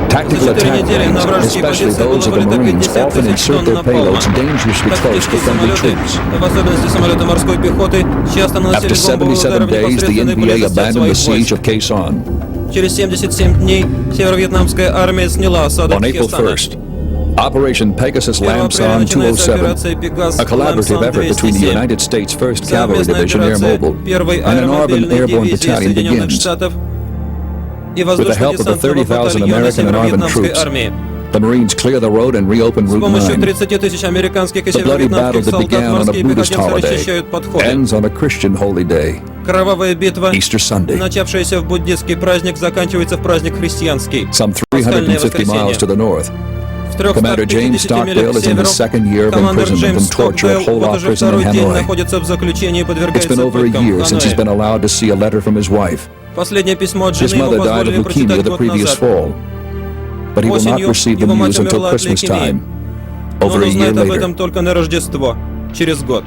[SPEAKER 2] Tactical
[SPEAKER 1] За 4
[SPEAKER 2] attack
[SPEAKER 1] недели на
[SPEAKER 2] planes,
[SPEAKER 1] вражеские
[SPEAKER 2] especially
[SPEAKER 1] позиции
[SPEAKER 2] those
[SPEAKER 1] было
[SPEAKER 2] of the
[SPEAKER 1] вылито
[SPEAKER 2] Marines,
[SPEAKER 1] 50
[SPEAKER 2] often
[SPEAKER 1] тысяч
[SPEAKER 2] insert
[SPEAKER 1] тонн
[SPEAKER 2] their
[SPEAKER 1] напалма.
[SPEAKER 2] payloads dangerously close to
[SPEAKER 1] Тактические
[SPEAKER 2] friendly
[SPEAKER 1] самолеты,
[SPEAKER 2] troops.
[SPEAKER 1] в особенности самолеты морской пехоты, часто наносили
[SPEAKER 2] After
[SPEAKER 1] бомбовые
[SPEAKER 2] 77
[SPEAKER 1] удары в
[SPEAKER 2] days, the
[SPEAKER 1] непосредственной
[SPEAKER 2] NVA
[SPEAKER 1] близости от
[SPEAKER 2] abandoned the
[SPEAKER 1] своих
[SPEAKER 2] siege
[SPEAKER 1] войск.
[SPEAKER 2] of Quezon.
[SPEAKER 1] Через 77 дней северо-вьетнамская армия сняла осаду
[SPEAKER 2] On April
[SPEAKER 1] Хесана.
[SPEAKER 2] 1st, Operation Pegasus
[SPEAKER 1] 1 апреля
[SPEAKER 2] Lamson
[SPEAKER 1] начинается
[SPEAKER 2] 207,
[SPEAKER 1] операция «Пегас»
[SPEAKER 2] a collaborative effort between the
[SPEAKER 1] 207.
[SPEAKER 2] United States 1st Cavalry
[SPEAKER 1] Совместная
[SPEAKER 2] Division Air
[SPEAKER 1] операция
[SPEAKER 2] Mobile
[SPEAKER 1] первой
[SPEAKER 2] and an Army
[SPEAKER 1] аэромобильной
[SPEAKER 2] Airborne
[SPEAKER 1] дивизии
[SPEAKER 2] Battalion
[SPEAKER 1] Соединенных
[SPEAKER 2] begins.
[SPEAKER 1] Штатов и
[SPEAKER 2] With the help of the
[SPEAKER 1] воздушно-десантного
[SPEAKER 2] 30,000
[SPEAKER 1] батальона
[SPEAKER 2] American and Army
[SPEAKER 1] северо-вьетнамской
[SPEAKER 2] troops,
[SPEAKER 1] армии.
[SPEAKER 2] the Marines clear the road and reopen
[SPEAKER 1] С
[SPEAKER 2] Route
[SPEAKER 1] помощью
[SPEAKER 2] 9.
[SPEAKER 1] 30 тысяч американских и
[SPEAKER 2] The bloody battle
[SPEAKER 1] северо-вьетнамских
[SPEAKER 2] that
[SPEAKER 1] солдат
[SPEAKER 2] began on a
[SPEAKER 1] морские
[SPEAKER 2] Buddhist
[SPEAKER 1] пехотинцы
[SPEAKER 2] holiday
[SPEAKER 1] расчищают подходы.
[SPEAKER 2] ends on a Christian holy day,
[SPEAKER 1] Кровавая битва,
[SPEAKER 2] Easter Sunday,
[SPEAKER 1] начавшаяся в буддийский праздник, заканчивается в праздник христианский.
[SPEAKER 2] some
[SPEAKER 1] Пасхальное
[SPEAKER 2] 350 miles to
[SPEAKER 1] воскресенье.
[SPEAKER 2] the north.
[SPEAKER 1] В
[SPEAKER 2] Commander James
[SPEAKER 1] 350 милях
[SPEAKER 2] Stockdale
[SPEAKER 1] к
[SPEAKER 2] is in his
[SPEAKER 1] северу
[SPEAKER 2] second year of
[SPEAKER 1] командир
[SPEAKER 2] imprisonment
[SPEAKER 1] Джеймс
[SPEAKER 2] and torture at
[SPEAKER 1] Стоукдейл
[SPEAKER 2] Holocaust
[SPEAKER 1] вот уже
[SPEAKER 2] prison in
[SPEAKER 1] второй день
[SPEAKER 2] Hanoi.
[SPEAKER 1] находится в заключении и
[SPEAKER 2] It's
[SPEAKER 1] подвергается
[SPEAKER 2] been over a
[SPEAKER 1] пыткам в
[SPEAKER 2] year since he's been
[SPEAKER 1] Ханое.
[SPEAKER 2] allowed to see a letter from his wife.
[SPEAKER 1] Последнее письмо от
[SPEAKER 2] His
[SPEAKER 1] жены ему
[SPEAKER 2] mother died of
[SPEAKER 1] позволили
[SPEAKER 2] leukemia
[SPEAKER 1] прочитать
[SPEAKER 2] the
[SPEAKER 1] год
[SPEAKER 2] previous
[SPEAKER 1] назад.
[SPEAKER 2] fall, but he will not
[SPEAKER 1] Осенью
[SPEAKER 2] receive the
[SPEAKER 1] его мать
[SPEAKER 2] news until
[SPEAKER 1] умерла от
[SPEAKER 2] Christmas
[SPEAKER 1] лейкемии.
[SPEAKER 2] time,
[SPEAKER 1] Но
[SPEAKER 2] over
[SPEAKER 1] он
[SPEAKER 2] a year
[SPEAKER 1] узнает об
[SPEAKER 2] later.
[SPEAKER 1] этом только на Рождество, через год.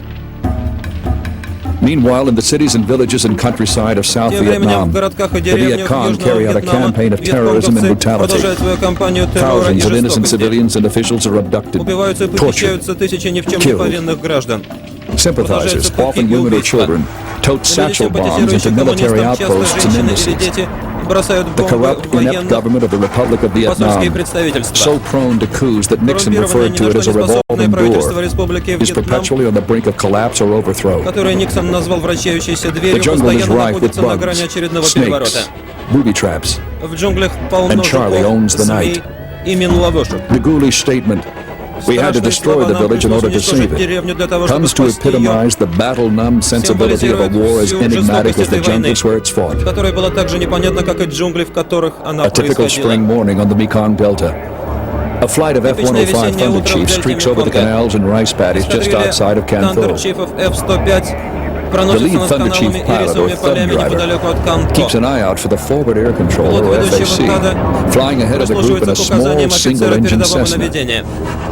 [SPEAKER 2] Meanwhile, in the cities and villages and countryside of South
[SPEAKER 1] Тем временем
[SPEAKER 2] Vietnam,
[SPEAKER 1] в городках и
[SPEAKER 2] the Viet
[SPEAKER 1] деревнях
[SPEAKER 2] Cong
[SPEAKER 1] Южного
[SPEAKER 2] carry out a
[SPEAKER 1] Вьетнама
[SPEAKER 2] campaign of terrorism and
[SPEAKER 1] вьетконговцы
[SPEAKER 2] brutality.
[SPEAKER 1] продолжают свою кампанию террора и
[SPEAKER 2] Thousands of innocent
[SPEAKER 1] жестокости.
[SPEAKER 2] civilians and officials are abducted,
[SPEAKER 1] Убиваются и
[SPEAKER 2] tortured,
[SPEAKER 1] похищаются тысячи ни в чем не
[SPEAKER 2] killed.
[SPEAKER 1] повинных граждан.
[SPEAKER 2] Sympathizers, often women or children, tote
[SPEAKER 1] Люди,
[SPEAKER 2] satchel bombs
[SPEAKER 1] симпатизирующие
[SPEAKER 2] into military
[SPEAKER 1] коммунистам, часто
[SPEAKER 2] outposts and
[SPEAKER 1] женщины или
[SPEAKER 2] embassies.
[SPEAKER 1] дети, бросают
[SPEAKER 2] The
[SPEAKER 1] бомбы
[SPEAKER 2] corrupt,
[SPEAKER 1] в
[SPEAKER 2] inept
[SPEAKER 1] военных
[SPEAKER 2] government of the Republic of
[SPEAKER 1] посольские
[SPEAKER 2] Vietnam,
[SPEAKER 1] представительства.
[SPEAKER 2] so prone to coups that Nixon
[SPEAKER 1] Коррумпированное,
[SPEAKER 2] referred
[SPEAKER 1] ни
[SPEAKER 2] to
[SPEAKER 1] на
[SPEAKER 2] it
[SPEAKER 1] что
[SPEAKER 2] as
[SPEAKER 1] не
[SPEAKER 2] a
[SPEAKER 1] способное
[SPEAKER 2] revolving
[SPEAKER 1] правительство
[SPEAKER 2] door,
[SPEAKER 1] Республики
[SPEAKER 2] is
[SPEAKER 1] Вьетнам,
[SPEAKER 2] perpetually on the brink of collapse or overthrow.
[SPEAKER 1] которое Никсон назвал вращающейся
[SPEAKER 2] The
[SPEAKER 1] дверью,
[SPEAKER 2] jungle is
[SPEAKER 1] постоянно
[SPEAKER 2] rife with
[SPEAKER 1] находится на
[SPEAKER 2] bugs,
[SPEAKER 1] грани очередного переворота.
[SPEAKER 2] snakes, booby traps.
[SPEAKER 1] В джунглях полно
[SPEAKER 2] And Charlie
[SPEAKER 1] жуков,
[SPEAKER 2] owns the
[SPEAKER 1] змей
[SPEAKER 2] night.
[SPEAKER 1] и мин-ловушек.
[SPEAKER 2] The ghoulish statement, "We had to
[SPEAKER 1] Страшные
[SPEAKER 2] destroy
[SPEAKER 1] слова
[SPEAKER 2] the
[SPEAKER 1] «нам
[SPEAKER 2] village in
[SPEAKER 1] пришлось
[SPEAKER 2] order to save
[SPEAKER 1] уничтожить деревню для
[SPEAKER 2] it,"
[SPEAKER 1] того, чтобы
[SPEAKER 2] comes to
[SPEAKER 1] спасти ее»,
[SPEAKER 2] epitomize the battle-numbed sensibility of a war as
[SPEAKER 1] всю
[SPEAKER 2] enigmatic
[SPEAKER 1] жестокость
[SPEAKER 2] as the
[SPEAKER 1] этой войны,
[SPEAKER 2] jungles where it's fought.
[SPEAKER 1] которая была так же непонятна, как и джунгли, в которых она
[SPEAKER 2] A typical spring
[SPEAKER 1] происходила.
[SPEAKER 2] morning on the Mekong Delta. A flight of
[SPEAKER 1] Типичное
[SPEAKER 2] F-105
[SPEAKER 1] весеннее
[SPEAKER 2] Thunder
[SPEAKER 1] утро в
[SPEAKER 2] Chief
[SPEAKER 1] дельте
[SPEAKER 2] streaks over the
[SPEAKER 1] Меконга.
[SPEAKER 2] canals and rice paddies just
[SPEAKER 1] Эскадрилья
[SPEAKER 2] outside of
[SPEAKER 1] Thunder
[SPEAKER 2] Can Tho.
[SPEAKER 1] Chief'ов F-105
[SPEAKER 2] The
[SPEAKER 1] проносится
[SPEAKER 2] lead
[SPEAKER 1] над
[SPEAKER 2] Thunder Chief
[SPEAKER 1] каналами и
[SPEAKER 2] pilot, or
[SPEAKER 1] рисовыми
[SPEAKER 2] thumb
[SPEAKER 1] полями
[SPEAKER 2] driver,
[SPEAKER 1] неподалеку от
[SPEAKER 2] keeps
[SPEAKER 1] Канто.
[SPEAKER 2] an eye out for the forward air controller,
[SPEAKER 1] Пилот
[SPEAKER 2] or
[SPEAKER 1] ведущего
[SPEAKER 2] FAC,
[SPEAKER 1] стада
[SPEAKER 2] flying ahead of the group in
[SPEAKER 1] прислушивается
[SPEAKER 2] a
[SPEAKER 1] к
[SPEAKER 2] small
[SPEAKER 1] указаниям офицера
[SPEAKER 2] single-engine
[SPEAKER 1] передового
[SPEAKER 2] Cessna.
[SPEAKER 1] наведения,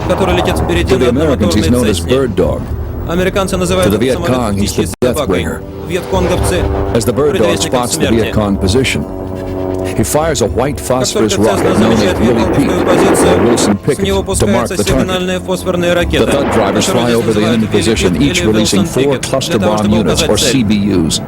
[SPEAKER 1] который летит впереди
[SPEAKER 2] To
[SPEAKER 1] на
[SPEAKER 2] the Americans, he's known
[SPEAKER 1] одномоторной
[SPEAKER 2] as
[SPEAKER 1] Цесне.
[SPEAKER 2] Bird Dog.
[SPEAKER 1] Американцы называют
[SPEAKER 2] To the
[SPEAKER 1] этот
[SPEAKER 2] Viet
[SPEAKER 1] самолет
[SPEAKER 2] Cong, he's
[SPEAKER 1] птичьей
[SPEAKER 2] the death
[SPEAKER 1] собакой.
[SPEAKER 2] bringer.
[SPEAKER 1] Вьетконговцы
[SPEAKER 2] As the Bird Dog
[SPEAKER 1] предвестником
[SPEAKER 2] spots the Viet
[SPEAKER 1] смерти.
[SPEAKER 2] Cong position, he fires a white phosphorus
[SPEAKER 1] Как только
[SPEAKER 2] rocket
[SPEAKER 1] Цесна
[SPEAKER 2] known as
[SPEAKER 1] замечает
[SPEAKER 2] Willie Pete
[SPEAKER 1] вьетконговскую
[SPEAKER 2] or
[SPEAKER 1] позицию,
[SPEAKER 2] Wilson
[SPEAKER 1] с него
[SPEAKER 2] Pickett to mark
[SPEAKER 1] пускается
[SPEAKER 2] the target.
[SPEAKER 1] сигнальная фосфорная
[SPEAKER 2] The
[SPEAKER 1] ракета,
[SPEAKER 2] Thug drivers
[SPEAKER 1] которую
[SPEAKER 2] fly
[SPEAKER 1] здесь
[SPEAKER 2] over the
[SPEAKER 1] называют
[SPEAKER 2] enemy position,
[SPEAKER 1] Willie
[SPEAKER 2] each
[SPEAKER 1] или
[SPEAKER 2] releasing
[SPEAKER 1] Wilson
[SPEAKER 2] 4
[SPEAKER 1] Pickett,
[SPEAKER 2] cluster
[SPEAKER 1] для того,
[SPEAKER 2] bomb
[SPEAKER 1] чтобы
[SPEAKER 2] units, or
[SPEAKER 1] указать цель.
[SPEAKER 2] CBUs.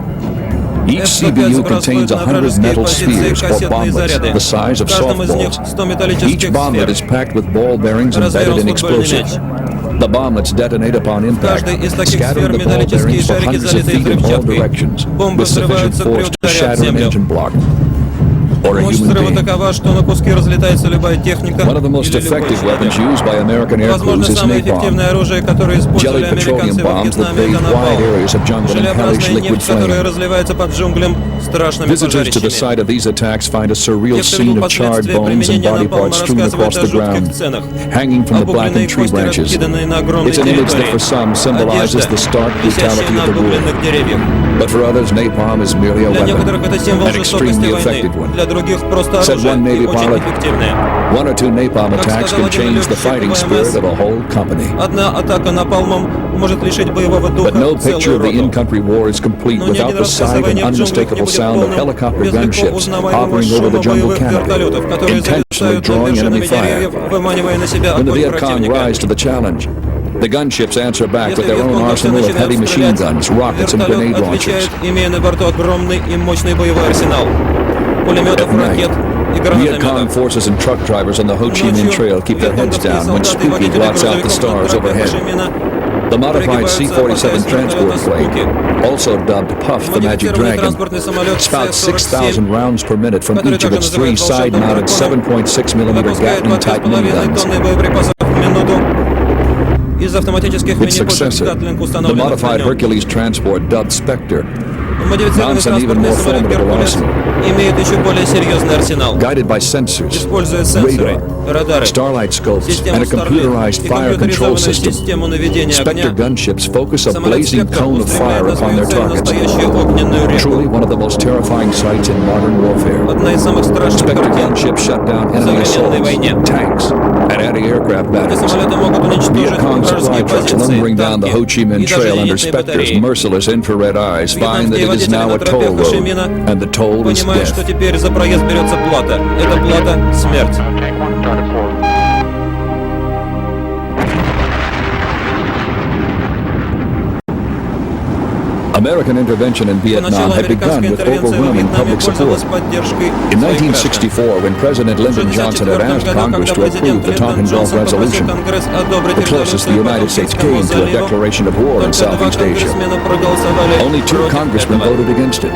[SPEAKER 2] Each
[SPEAKER 1] F-105
[SPEAKER 2] CBU contains
[SPEAKER 1] сбрасывает на
[SPEAKER 2] 100
[SPEAKER 1] вражеские
[SPEAKER 2] metal
[SPEAKER 1] позиции
[SPEAKER 2] spheres or
[SPEAKER 1] кассетные
[SPEAKER 2] bomblets
[SPEAKER 1] заряды.
[SPEAKER 2] the size
[SPEAKER 1] В
[SPEAKER 2] of
[SPEAKER 1] каждом из них
[SPEAKER 2] softballs.
[SPEAKER 1] 100
[SPEAKER 2] Each
[SPEAKER 1] металлических
[SPEAKER 2] bomblet is
[SPEAKER 1] сфер,
[SPEAKER 2] packed with ball bearings
[SPEAKER 1] размером
[SPEAKER 2] embedded
[SPEAKER 1] с
[SPEAKER 2] in
[SPEAKER 1] футбольный
[SPEAKER 2] explosives.
[SPEAKER 1] мяч.
[SPEAKER 2] The bomblets detonate upon
[SPEAKER 1] В
[SPEAKER 2] impact,
[SPEAKER 1] каждой из таких
[SPEAKER 2] scattering
[SPEAKER 1] сфер
[SPEAKER 2] the ball
[SPEAKER 1] металлические
[SPEAKER 2] bearings for
[SPEAKER 1] шарики,
[SPEAKER 2] hundreds of
[SPEAKER 1] залитые
[SPEAKER 2] feet in all
[SPEAKER 1] взрывчаткой.
[SPEAKER 2] directions,
[SPEAKER 1] Бомбы
[SPEAKER 2] with sufficient
[SPEAKER 1] взрываются при
[SPEAKER 2] force to
[SPEAKER 1] ударе об
[SPEAKER 2] shatter an
[SPEAKER 1] землю.
[SPEAKER 2] engine block. or a
[SPEAKER 1] Мощь
[SPEAKER 2] human
[SPEAKER 1] взрыва
[SPEAKER 2] being.
[SPEAKER 1] такова, что на куски разлетается любая техника
[SPEAKER 2] One of the most
[SPEAKER 1] или любой
[SPEAKER 2] effective weapons
[SPEAKER 1] человек.
[SPEAKER 2] used by American air
[SPEAKER 1] Возможно,
[SPEAKER 2] crews is
[SPEAKER 1] самое
[SPEAKER 2] napalm.
[SPEAKER 1] эффективное оружие, которое использовали
[SPEAKER 2] Jelly petroleum
[SPEAKER 1] американцы во
[SPEAKER 2] bombs that
[SPEAKER 1] Вьетнаме, это
[SPEAKER 2] bathe wide areas of
[SPEAKER 1] напалм.
[SPEAKER 2] jungle in hellish
[SPEAKER 1] Желеобразная
[SPEAKER 2] liquid
[SPEAKER 1] нефть, которая
[SPEAKER 2] flame.
[SPEAKER 1] разливается под джунглям страшными
[SPEAKER 2] Visitors to the
[SPEAKER 1] пожарищами.
[SPEAKER 2] site of these attacks find a surreal
[SPEAKER 1] Те, кто
[SPEAKER 2] scene
[SPEAKER 1] видел
[SPEAKER 2] of charred
[SPEAKER 1] последствия
[SPEAKER 2] bones and
[SPEAKER 1] применения
[SPEAKER 2] body
[SPEAKER 1] напалма,
[SPEAKER 2] parts strewn
[SPEAKER 1] рассказывают
[SPEAKER 2] across
[SPEAKER 1] о
[SPEAKER 2] the
[SPEAKER 1] жутких
[SPEAKER 2] ground,
[SPEAKER 1] сценах.
[SPEAKER 2] hanging from the
[SPEAKER 1] Обугленные
[SPEAKER 2] blackened tree
[SPEAKER 1] кости,
[SPEAKER 2] branches.
[SPEAKER 1] раскиданные на огромной
[SPEAKER 2] It's an image that for
[SPEAKER 1] территории.
[SPEAKER 2] some symbolizes
[SPEAKER 1] Одежда,
[SPEAKER 2] the stark
[SPEAKER 1] висящая
[SPEAKER 2] brutality
[SPEAKER 1] на
[SPEAKER 2] of the war.
[SPEAKER 1] обугленных деревьях.
[SPEAKER 2] But for others, napalm is merely a
[SPEAKER 1] Для некоторых
[SPEAKER 2] weapon,
[SPEAKER 1] это символ
[SPEAKER 2] an
[SPEAKER 1] жестокости
[SPEAKER 2] extremely
[SPEAKER 1] войны,
[SPEAKER 2] effective one.
[SPEAKER 1] для других просто
[SPEAKER 2] Said
[SPEAKER 1] оружие
[SPEAKER 2] one
[SPEAKER 1] и
[SPEAKER 2] Navy
[SPEAKER 1] очень
[SPEAKER 2] pilot,
[SPEAKER 1] эффективное.
[SPEAKER 2] one or two napalm attacks can change the fighting spirit of a whole company.
[SPEAKER 1] Одна атака напалмом может лишить боевого духа
[SPEAKER 2] But no picture
[SPEAKER 1] целую
[SPEAKER 2] of the
[SPEAKER 1] роту.
[SPEAKER 2] in-country war is complete
[SPEAKER 1] Но ни
[SPEAKER 2] without
[SPEAKER 1] один
[SPEAKER 2] the
[SPEAKER 1] рассказ о
[SPEAKER 2] sight and
[SPEAKER 1] войне в джунглях не
[SPEAKER 2] unmistakable
[SPEAKER 1] будет
[SPEAKER 2] sound of
[SPEAKER 1] полным
[SPEAKER 2] helicopter
[SPEAKER 1] без легко
[SPEAKER 2] gunships
[SPEAKER 1] узнаваемого
[SPEAKER 2] hovering over the
[SPEAKER 1] шума
[SPEAKER 2] jungle
[SPEAKER 1] боевых
[SPEAKER 2] canopy,
[SPEAKER 1] вертолетов, которые
[SPEAKER 2] intentionally
[SPEAKER 1] залетают над
[SPEAKER 2] drawing enemy
[SPEAKER 1] вершинами деревьев,
[SPEAKER 2] fire.
[SPEAKER 1] выманивая на себя
[SPEAKER 2] When the
[SPEAKER 1] огонь
[SPEAKER 2] Viet Cong
[SPEAKER 1] противника.
[SPEAKER 2] rise to the challenge, the gunships answer back with
[SPEAKER 1] Если
[SPEAKER 2] their own
[SPEAKER 1] вьетконговцы
[SPEAKER 2] arsenal of heavy
[SPEAKER 1] начинают
[SPEAKER 2] machine
[SPEAKER 1] стрелять,
[SPEAKER 2] guns, rockets, and
[SPEAKER 1] вертолет
[SPEAKER 2] grenade launchers.
[SPEAKER 1] отвечает, имея на борту огромный и мощный боевой арсенал пулеметов,
[SPEAKER 2] At night,
[SPEAKER 1] ракет и
[SPEAKER 2] Viet Cong
[SPEAKER 1] гранатометов.
[SPEAKER 2] forces and truck drivers on the Ho Chi Minh Trail keep their heads
[SPEAKER 1] Вьетконговские
[SPEAKER 2] down when
[SPEAKER 1] солдаты и
[SPEAKER 2] spooky
[SPEAKER 1] водители
[SPEAKER 2] blots out the
[SPEAKER 1] грузовиков
[SPEAKER 2] stars
[SPEAKER 1] на тропе
[SPEAKER 2] overhead.
[SPEAKER 1] Хошимина
[SPEAKER 2] The modified
[SPEAKER 1] пригибаются,
[SPEAKER 2] C-47
[SPEAKER 1] опасаясь
[SPEAKER 2] transport
[SPEAKER 1] вертолета
[SPEAKER 2] plane,
[SPEAKER 1] «Спуки».
[SPEAKER 2] also dubbed Puff the Magic
[SPEAKER 1] Модифицированный
[SPEAKER 2] Dragon,
[SPEAKER 1] транспортный самолет
[SPEAKER 2] spouts
[SPEAKER 1] С-47,
[SPEAKER 2] 6,000 rounds per minute from
[SPEAKER 1] который
[SPEAKER 2] each of
[SPEAKER 1] также
[SPEAKER 2] its three
[SPEAKER 1] называют волшебным
[SPEAKER 2] side-mounted
[SPEAKER 1] драконом,
[SPEAKER 2] 7.6mm
[SPEAKER 1] выпускает по
[SPEAKER 2] Gatling-type
[SPEAKER 1] 2,5
[SPEAKER 2] miniguns.
[SPEAKER 1] тонны боеприпасов в минуту из автоматических
[SPEAKER 2] Its
[SPEAKER 1] мини-пушек
[SPEAKER 2] successor,
[SPEAKER 1] Гатлинг,
[SPEAKER 2] the
[SPEAKER 1] установленных на
[SPEAKER 2] modified
[SPEAKER 1] нем.
[SPEAKER 2] Hercules transport dubbed Spectre,
[SPEAKER 1] Модифицированный
[SPEAKER 2] mounts an even
[SPEAKER 1] транспортный
[SPEAKER 2] more
[SPEAKER 1] самолет
[SPEAKER 2] formidable
[SPEAKER 1] «Геркулес»
[SPEAKER 2] arsenal.
[SPEAKER 1] имеет еще более серьезный арсенал.
[SPEAKER 2] guided by sensors,
[SPEAKER 1] Используя сенсоры,
[SPEAKER 2] radar,
[SPEAKER 1] радары,
[SPEAKER 2] starlight scopes,
[SPEAKER 1] систему
[SPEAKER 2] and a
[SPEAKER 1] Starlink
[SPEAKER 2] computerized
[SPEAKER 1] и
[SPEAKER 2] fire control
[SPEAKER 1] компьютеризованную
[SPEAKER 2] system.
[SPEAKER 1] систему наведения
[SPEAKER 2] Spectre
[SPEAKER 1] огня,
[SPEAKER 2] gunships focus a
[SPEAKER 1] самолет
[SPEAKER 2] blazing
[SPEAKER 1] «Спектр»
[SPEAKER 2] cone of
[SPEAKER 1] устремляет
[SPEAKER 2] fire
[SPEAKER 1] на
[SPEAKER 2] upon
[SPEAKER 1] свою
[SPEAKER 2] their
[SPEAKER 1] цель
[SPEAKER 2] targets.
[SPEAKER 1] настоящую огненную
[SPEAKER 2] Truly
[SPEAKER 1] реку.
[SPEAKER 2] one of the most terrifying sights in modern warfare.
[SPEAKER 1] Одна из самых страшных
[SPEAKER 2] Spectre
[SPEAKER 1] картин.
[SPEAKER 2] gunships shut down enemy
[SPEAKER 1] современной войне.
[SPEAKER 2] assaults, tanks, and anti-aircraft
[SPEAKER 1] Эти
[SPEAKER 2] batteries.
[SPEAKER 1] самолеты могут уничтожить
[SPEAKER 2] Viet Cong
[SPEAKER 1] вражеские
[SPEAKER 2] supply trucks
[SPEAKER 1] позиции,
[SPEAKER 2] lumbering down the Ho Chi
[SPEAKER 1] танки
[SPEAKER 2] Minh
[SPEAKER 1] и даже
[SPEAKER 2] Trail under
[SPEAKER 1] зенитные
[SPEAKER 2] Spectre's
[SPEAKER 1] батареи.
[SPEAKER 2] merciless infrared eyes find that
[SPEAKER 1] Вьетнамские
[SPEAKER 2] it is
[SPEAKER 1] водители
[SPEAKER 2] now
[SPEAKER 1] на
[SPEAKER 2] a
[SPEAKER 1] тропе
[SPEAKER 2] toll road,
[SPEAKER 1] Хошимина
[SPEAKER 2] and the toll is
[SPEAKER 1] понимают, что
[SPEAKER 2] death.
[SPEAKER 1] теперь за проезд берется плата. Эта плата — смерть.
[SPEAKER 4] Take one, start at 4.
[SPEAKER 2] American intervention in Vietnam
[SPEAKER 1] Поначалу
[SPEAKER 2] had begun
[SPEAKER 1] американская
[SPEAKER 2] with
[SPEAKER 1] интервенция во
[SPEAKER 2] overwhelming
[SPEAKER 1] Вьетнаме
[SPEAKER 2] public support.
[SPEAKER 1] пользовалась поддержкой
[SPEAKER 2] In
[SPEAKER 1] своих граждан.
[SPEAKER 2] 1964, when President Lyndon
[SPEAKER 1] В
[SPEAKER 2] Johnson had
[SPEAKER 1] 1964
[SPEAKER 2] asked
[SPEAKER 1] году,
[SPEAKER 2] Congress
[SPEAKER 1] когда
[SPEAKER 2] to approve
[SPEAKER 1] президент
[SPEAKER 2] the
[SPEAKER 1] Линдон
[SPEAKER 2] Tonkin Gulf
[SPEAKER 1] Джонсон попросил
[SPEAKER 2] Resolution,
[SPEAKER 1] Конгресс одобрить
[SPEAKER 2] the closest the
[SPEAKER 1] резолюцию по
[SPEAKER 2] United States
[SPEAKER 1] Тонкинскому
[SPEAKER 2] came to a
[SPEAKER 1] заливу,
[SPEAKER 2] declaration of war in
[SPEAKER 1] только два
[SPEAKER 2] Southeast Asia.
[SPEAKER 1] конгрессмена проголосовали
[SPEAKER 2] Only 2
[SPEAKER 1] против
[SPEAKER 2] congressmen
[SPEAKER 1] этого.
[SPEAKER 2] voted against it.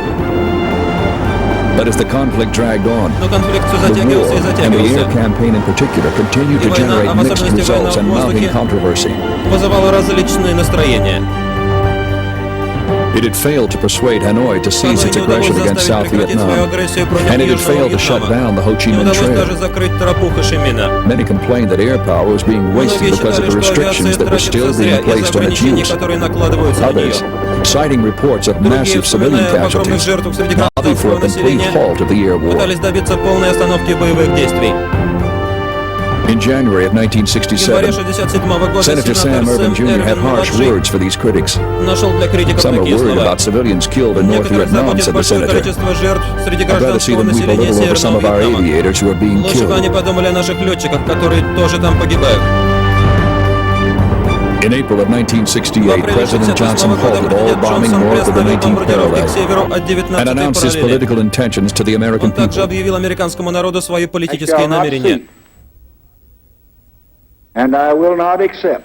[SPEAKER 2] But as the conflict dragged on,
[SPEAKER 1] Но конфликт все
[SPEAKER 2] the
[SPEAKER 1] затягивался и
[SPEAKER 2] war, and the air
[SPEAKER 1] затягивался.
[SPEAKER 2] campaign in particular, continued
[SPEAKER 1] И
[SPEAKER 2] to
[SPEAKER 1] война,
[SPEAKER 2] generate
[SPEAKER 1] а в
[SPEAKER 2] mixed
[SPEAKER 1] особенности война
[SPEAKER 2] results
[SPEAKER 1] в
[SPEAKER 2] and mounting
[SPEAKER 1] воздухе,
[SPEAKER 2] controversy.
[SPEAKER 1] вызывала различные настроения.
[SPEAKER 2] It had failed to persuade Hanoi to cease
[SPEAKER 1] Ханой
[SPEAKER 2] its
[SPEAKER 1] не удалось
[SPEAKER 2] aggression against South
[SPEAKER 1] заставить прекратить свою
[SPEAKER 2] Vietnam,
[SPEAKER 1] агрессию против
[SPEAKER 2] and it had
[SPEAKER 1] Южного
[SPEAKER 2] failed to shut
[SPEAKER 1] Вьетнама.
[SPEAKER 2] down the Ho Chi
[SPEAKER 1] Не
[SPEAKER 2] Minh
[SPEAKER 1] удалось
[SPEAKER 2] Trail.
[SPEAKER 1] даже закрыть тропу Хошимина.
[SPEAKER 2] Many complained that air power was being wasted
[SPEAKER 1] Многие
[SPEAKER 2] because of
[SPEAKER 1] считали,
[SPEAKER 2] the
[SPEAKER 1] что авиация
[SPEAKER 2] restrictions that were still
[SPEAKER 1] тратится зря
[SPEAKER 2] being
[SPEAKER 1] из-за
[SPEAKER 2] placed on its
[SPEAKER 1] ограничений,
[SPEAKER 2] use.
[SPEAKER 1] которые накладываются на нее.
[SPEAKER 2] Others, citing reports of
[SPEAKER 1] Другие,
[SPEAKER 2] massive civilian
[SPEAKER 1] вспоминая об огромных
[SPEAKER 2] casualties,
[SPEAKER 1] жертвах среди
[SPEAKER 2] lobbied for
[SPEAKER 1] гражданского
[SPEAKER 2] a complete
[SPEAKER 1] населения,
[SPEAKER 2] halt of the air war.
[SPEAKER 1] пытались добиться полной остановки боевых действий.
[SPEAKER 2] In January of
[SPEAKER 1] В январе
[SPEAKER 2] 1967,
[SPEAKER 1] 1967 года
[SPEAKER 2] Senator Sam
[SPEAKER 1] сенатор
[SPEAKER 2] Ervin
[SPEAKER 1] Сэм
[SPEAKER 2] Jr. had
[SPEAKER 1] Эрвин
[SPEAKER 2] harsh
[SPEAKER 1] младший
[SPEAKER 2] words for these critics.
[SPEAKER 1] нашел для критиков
[SPEAKER 2] Some are
[SPEAKER 1] такие
[SPEAKER 2] worried
[SPEAKER 1] слова.
[SPEAKER 2] about civilians killed in North
[SPEAKER 1] Некоторых
[SPEAKER 2] Vietnam,
[SPEAKER 1] заботит
[SPEAKER 2] said the
[SPEAKER 1] большое
[SPEAKER 2] senator.
[SPEAKER 1] количество жертв среди
[SPEAKER 2] I'd rather see
[SPEAKER 1] гражданского
[SPEAKER 2] them weep a
[SPEAKER 1] населения
[SPEAKER 2] little over some
[SPEAKER 1] Северного
[SPEAKER 2] of our
[SPEAKER 1] Вьетнама.
[SPEAKER 2] aviators who are being
[SPEAKER 1] Лучше бы они
[SPEAKER 2] killed.
[SPEAKER 1] подумали о наших летчиках, которые тоже там погибают.
[SPEAKER 2] In April of
[SPEAKER 1] В
[SPEAKER 2] 1968,
[SPEAKER 1] апреле
[SPEAKER 2] President
[SPEAKER 1] 1968
[SPEAKER 2] Johnson
[SPEAKER 1] года
[SPEAKER 2] halted all
[SPEAKER 1] президент
[SPEAKER 2] bombing
[SPEAKER 1] Джонсон
[SPEAKER 2] north of the
[SPEAKER 1] приостановил
[SPEAKER 2] 19th
[SPEAKER 1] бомбардировки к
[SPEAKER 2] parallel
[SPEAKER 1] северу от
[SPEAKER 2] and
[SPEAKER 1] 19-й
[SPEAKER 2] announced his
[SPEAKER 1] параллели.
[SPEAKER 2] political intentions to the American
[SPEAKER 1] Он также
[SPEAKER 2] people.
[SPEAKER 1] объявил американскому народу свои
[SPEAKER 5] I
[SPEAKER 1] политические
[SPEAKER 5] shall not
[SPEAKER 1] намерения.
[SPEAKER 5] seek, and I will not accept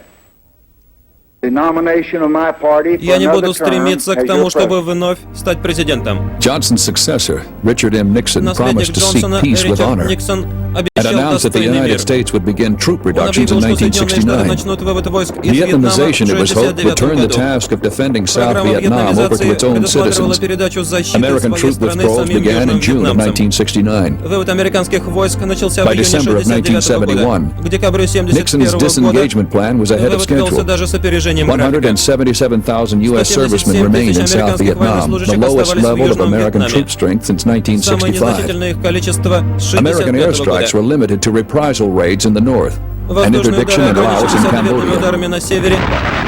[SPEAKER 5] the nomination of my party for
[SPEAKER 1] Я не буду
[SPEAKER 5] another term
[SPEAKER 1] стремиться к
[SPEAKER 5] as
[SPEAKER 1] тому,
[SPEAKER 5] your
[SPEAKER 1] чтобы
[SPEAKER 5] president.
[SPEAKER 1] вновь стать президентом.
[SPEAKER 2] Johnson's successor, Richard M. Nixon,
[SPEAKER 1] Наследник
[SPEAKER 2] promised to seek
[SPEAKER 1] Джонсона,
[SPEAKER 2] peace with
[SPEAKER 1] Ричард
[SPEAKER 2] honor
[SPEAKER 1] Никсон,
[SPEAKER 2] and
[SPEAKER 1] обещал
[SPEAKER 2] announced that the
[SPEAKER 1] достойный мир.
[SPEAKER 2] United States would begin troop
[SPEAKER 1] Он
[SPEAKER 2] reductions in
[SPEAKER 1] объявил, что Соединенные Штаты
[SPEAKER 2] 1969.
[SPEAKER 1] начнут вывод войск из Вьетнама в
[SPEAKER 2] Vietnamization, it was hoped, would
[SPEAKER 1] 1969
[SPEAKER 2] turn the
[SPEAKER 1] году.
[SPEAKER 2] task of defending South
[SPEAKER 1] Программа
[SPEAKER 2] Vietnam over to
[SPEAKER 1] вьетнамизации
[SPEAKER 2] its own
[SPEAKER 1] предусматривала
[SPEAKER 2] citizens.
[SPEAKER 1] передачу защиты
[SPEAKER 2] American
[SPEAKER 1] своей
[SPEAKER 2] troop
[SPEAKER 1] страны
[SPEAKER 2] withdrawals
[SPEAKER 1] самим
[SPEAKER 2] began in
[SPEAKER 1] южным
[SPEAKER 2] June of
[SPEAKER 1] вьетнамцам.
[SPEAKER 2] 1969.
[SPEAKER 1] Вывод американских войск начался в
[SPEAKER 2] By
[SPEAKER 1] июне
[SPEAKER 2] December of
[SPEAKER 1] 1969 года.
[SPEAKER 2] 1971,
[SPEAKER 1] К декабрю
[SPEAKER 2] Nixon's
[SPEAKER 1] 1971 года
[SPEAKER 2] disengagement plan was ahead of
[SPEAKER 1] вывод велся
[SPEAKER 2] schedule.
[SPEAKER 1] даже с опережением графика.
[SPEAKER 2] 177,000 U.S. servicemen
[SPEAKER 1] 177
[SPEAKER 2] remained in
[SPEAKER 1] тысяч
[SPEAKER 2] South
[SPEAKER 1] американских
[SPEAKER 2] Vietnam, the
[SPEAKER 1] военнослужащих
[SPEAKER 2] lowest
[SPEAKER 1] оставались в
[SPEAKER 2] level of
[SPEAKER 1] Южном
[SPEAKER 2] American
[SPEAKER 1] Вьетнаме.
[SPEAKER 2] troop strength since
[SPEAKER 1] Самое
[SPEAKER 2] 1965.
[SPEAKER 1] незначительное их количество с
[SPEAKER 2] American
[SPEAKER 1] 1965
[SPEAKER 2] airstrikes were
[SPEAKER 1] года.
[SPEAKER 2] limited to reprisal raids in the north and
[SPEAKER 1] Воздушные
[SPEAKER 2] interdiction
[SPEAKER 1] удары
[SPEAKER 2] in Laos
[SPEAKER 1] ограничились
[SPEAKER 2] and
[SPEAKER 1] ответными
[SPEAKER 2] Cambodia.
[SPEAKER 1] ударами на севере,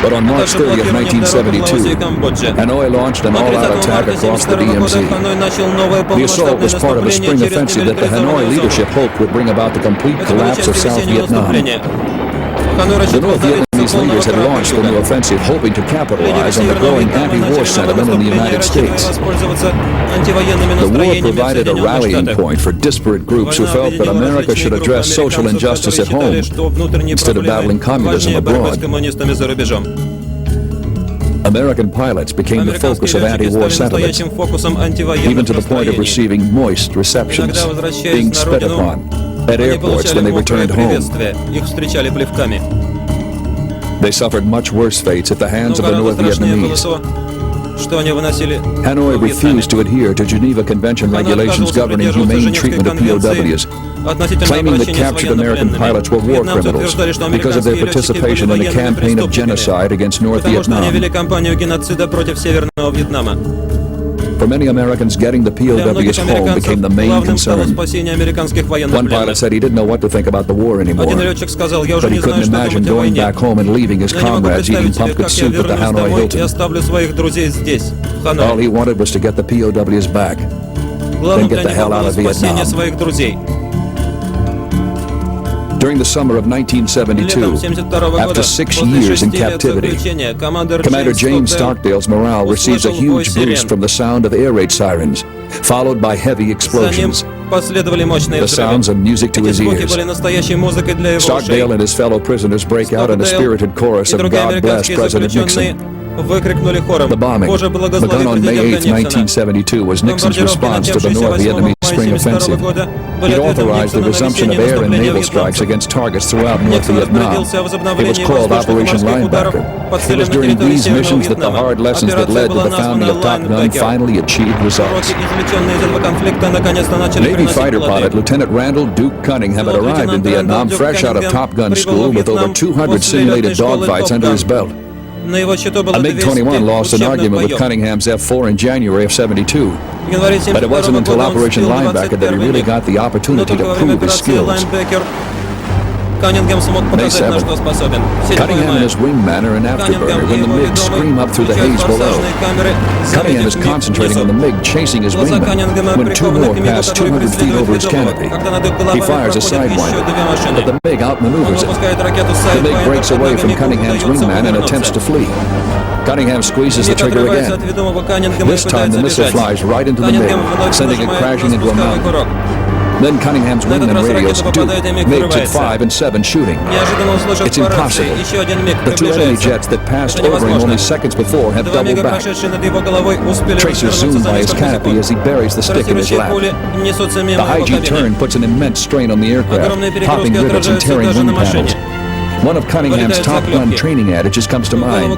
[SPEAKER 2] But on
[SPEAKER 1] а
[SPEAKER 2] March
[SPEAKER 1] также
[SPEAKER 2] 30 of
[SPEAKER 1] блокированием дорог в Лаосе и
[SPEAKER 2] 1972,
[SPEAKER 1] Камбодже.
[SPEAKER 2] Hanoi launched an
[SPEAKER 1] Но 30
[SPEAKER 2] all-out attack
[SPEAKER 1] марта
[SPEAKER 2] across the
[SPEAKER 1] 1972 года
[SPEAKER 2] DMZ.
[SPEAKER 1] Ханой начал новое
[SPEAKER 2] The assault
[SPEAKER 1] полномасштабное
[SPEAKER 2] was part of a
[SPEAKER 1] наступление
[SPEAKER 2] spring
[SPEAKER 1] через
[SPEAKER 2] offensive that the Hanoi
[SPEAKER 1] демилитаризованную
[SPEAKER 2] leadership
[SPEAKER 1] зону.
[SPEAKER 2] hoped would bring about the complete
[SPEAKER 1] Это было
[SPEAKER 2] collapse
[SPEAKER 1] частью
[SPEAKER 2] of South
[SPEAKER 1] весеннего
[SPEAKER 2] Vietnam.
[SPEAKER 1] наступления. Ханой
[SPEAKER 2] The
[SPEAKER 1] рассчитывал
[SPEAKER 2] North
[SPEAKER 1] добиться
[SPEAKER 2] Vietnамese
[SPEAKER 1] полного
[SPEAKER 2] leaders had
[SPEAKER 1] краха
[SPEAKER 2] launched the new
[SPEAKER 1] юга.
[SPEAKER 2] offensive hoping to
[SPEAKER 1] Лидеры
[SPEAKER 2] capitalize on the
[SPEAKER 1] Северного
[SPEAKER 2] growing
[SPEAKER 1] Вьетнама
[SPEAKER 2] anti-war
[SPEAKER 1] начали новое
[SPEAKER 2] sentiment in the
[SPEAKER 1] наступление,
[SPEAKER 2] United
[SPEAKER 1] рассчитывая
[SPEAKER 2] States.
[SPEAKER 1] воспользоваться антивоенными
[SPEAKER 2] The war
[SPEAKER 1] настроениями в
[SPEAKER 2] provided a
[SPEAKER 1] Соединенных
[SPEAKER 2] rallying
[SPEAKER 1] Штатах.
[SPEAKER 2] point for disparate groups who
[SPEAKER 1] Война
[SPEAKER 2] felt that
[SPEAKER 1] объединила
[SPEAKER 2] America should
[SPEAKER 1] различные
[SPEAKER 2] address
[SPEAKER 1] группы
[SPEAKER 2] social
[SPEAKER 1] американцев,
[SPEAKER 2] injustice at
[SPEAKER 1] которые считали,
[SPEAKER 2] home
[SPEAKER 1] что внутренние
[SPEAKER 2] instead of battling
[SPEAKER 1] проблемы
[SPEAKER 2] communism
[SPEAKER 1] важнее борьбы с
[SPEAKER 2] abroad.
[SPEAKER 1] коммунистами за рубежом.
[SPEAKER 2] American pilots became the focus of anti-war sentiments, even to the point of receiving moist receptions, being spit upon at airports when they returned home. They suffered much worse fates at the hands of the North Vietnamese. Hanoi refused to adhere to Geneva Convention regulations governing humane treatment of POWs, claiming that captured American pilots were war criminals because of their participation in a campaign of genocide against North Vietnam. For many Americans, getting the POWs home became the main concern. One pilot said he didn't know what to think about the war anymore, but he couldn't imagine going back home and leaving his comrades eating pumpkin soup at the Hanoi Hilton. All he wanted was to get the POWs back, then get the hell out of Vietnam. During the summer of 1972, after 6 years in captivity, Commander James Stockdale's morale receives a huge boost from the sound of air raid sirens, followed by heavy explosions. The sounds of music to his ears. Stockdale and his fellow prisoners break out in a spirited chorus of God Bless President Nixon. The bombing, begun on May 8, 1972, was Nixon's response to the North Vietnamese spring offensive. It authorized the resumption of air and naval strikes against targets throughout North Vietnam. It was called Operation Linebacker. It was during these missions that the hard lessons that led to the founding of Top Gun finally achieved results. Navy fighter pilot Lieutenant Randall Duke Cunningham had arrived in Vietnam fresh out of Top Gun school with over 200 simulated dogfights under his belt. A MiG-21 lost an argument with Cunningham's F-4 in January of '72, but it wasn't until Operation Linebacker that he really got the opportunity to prove his skills. May 7th, Cunningham and his wingman are in afterburner when the MiG scream up through the haze below. Cunningham is concentrating on the MiG chasing his wingman when two more pass 200 feet over its canopy. He fires a sidewinder, but the MiG outmaneuvers it. The MiG breaks away from Cunningham's wingman and attempts to flee. Cunningham squeezes the trigger again. This time the missile flies right into the MiG, sending it crashing into a mountain. Then Cunningham's wingman radios Duke, MiGs at 5 and 7 shooting. It's impossible. The two enemy jets that passed over him only seconds before have doubled back. Tracers zoom by his canopy as he buries the stick in his lap. The high G turn puts an immense strain on the aircraft, popping rivets and tearing wing panels. One of Cunningham's Top Gun training adages comes to mind: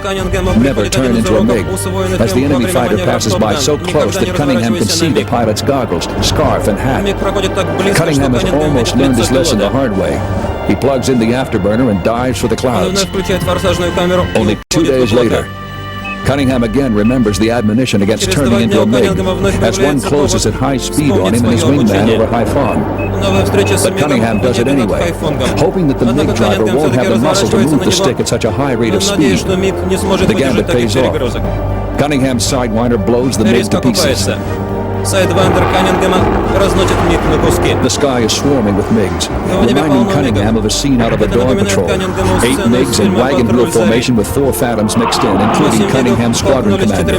[SPEAKER 2] never turn into a MiG, as the enemy fighter passes by so close that Cunningham can see the pilot's goggles, scarf, and hat. Cunningham has almost learned his lesson the hard way. He plugs in the afterburner and dives for the clouds. Only 2 days later, Cunningham again remembers the admonition against turning into a MiG, as one closes at high speed on him and his wingman over Haiphong. But Cunningham does it anyway, hoping that the MiG driver won't have the muscle to move the stick at such a high rate of speed. The gambit pays off. Cunningham's sidewinder blows the MiG to pieces. The sky is swarming with MiGs, reminding Cunningham of a scene out of a dog patrol. 8 MiGs in wagon wheel formation with 4 Phantoms mixed in, including Cunningham's squadron commander.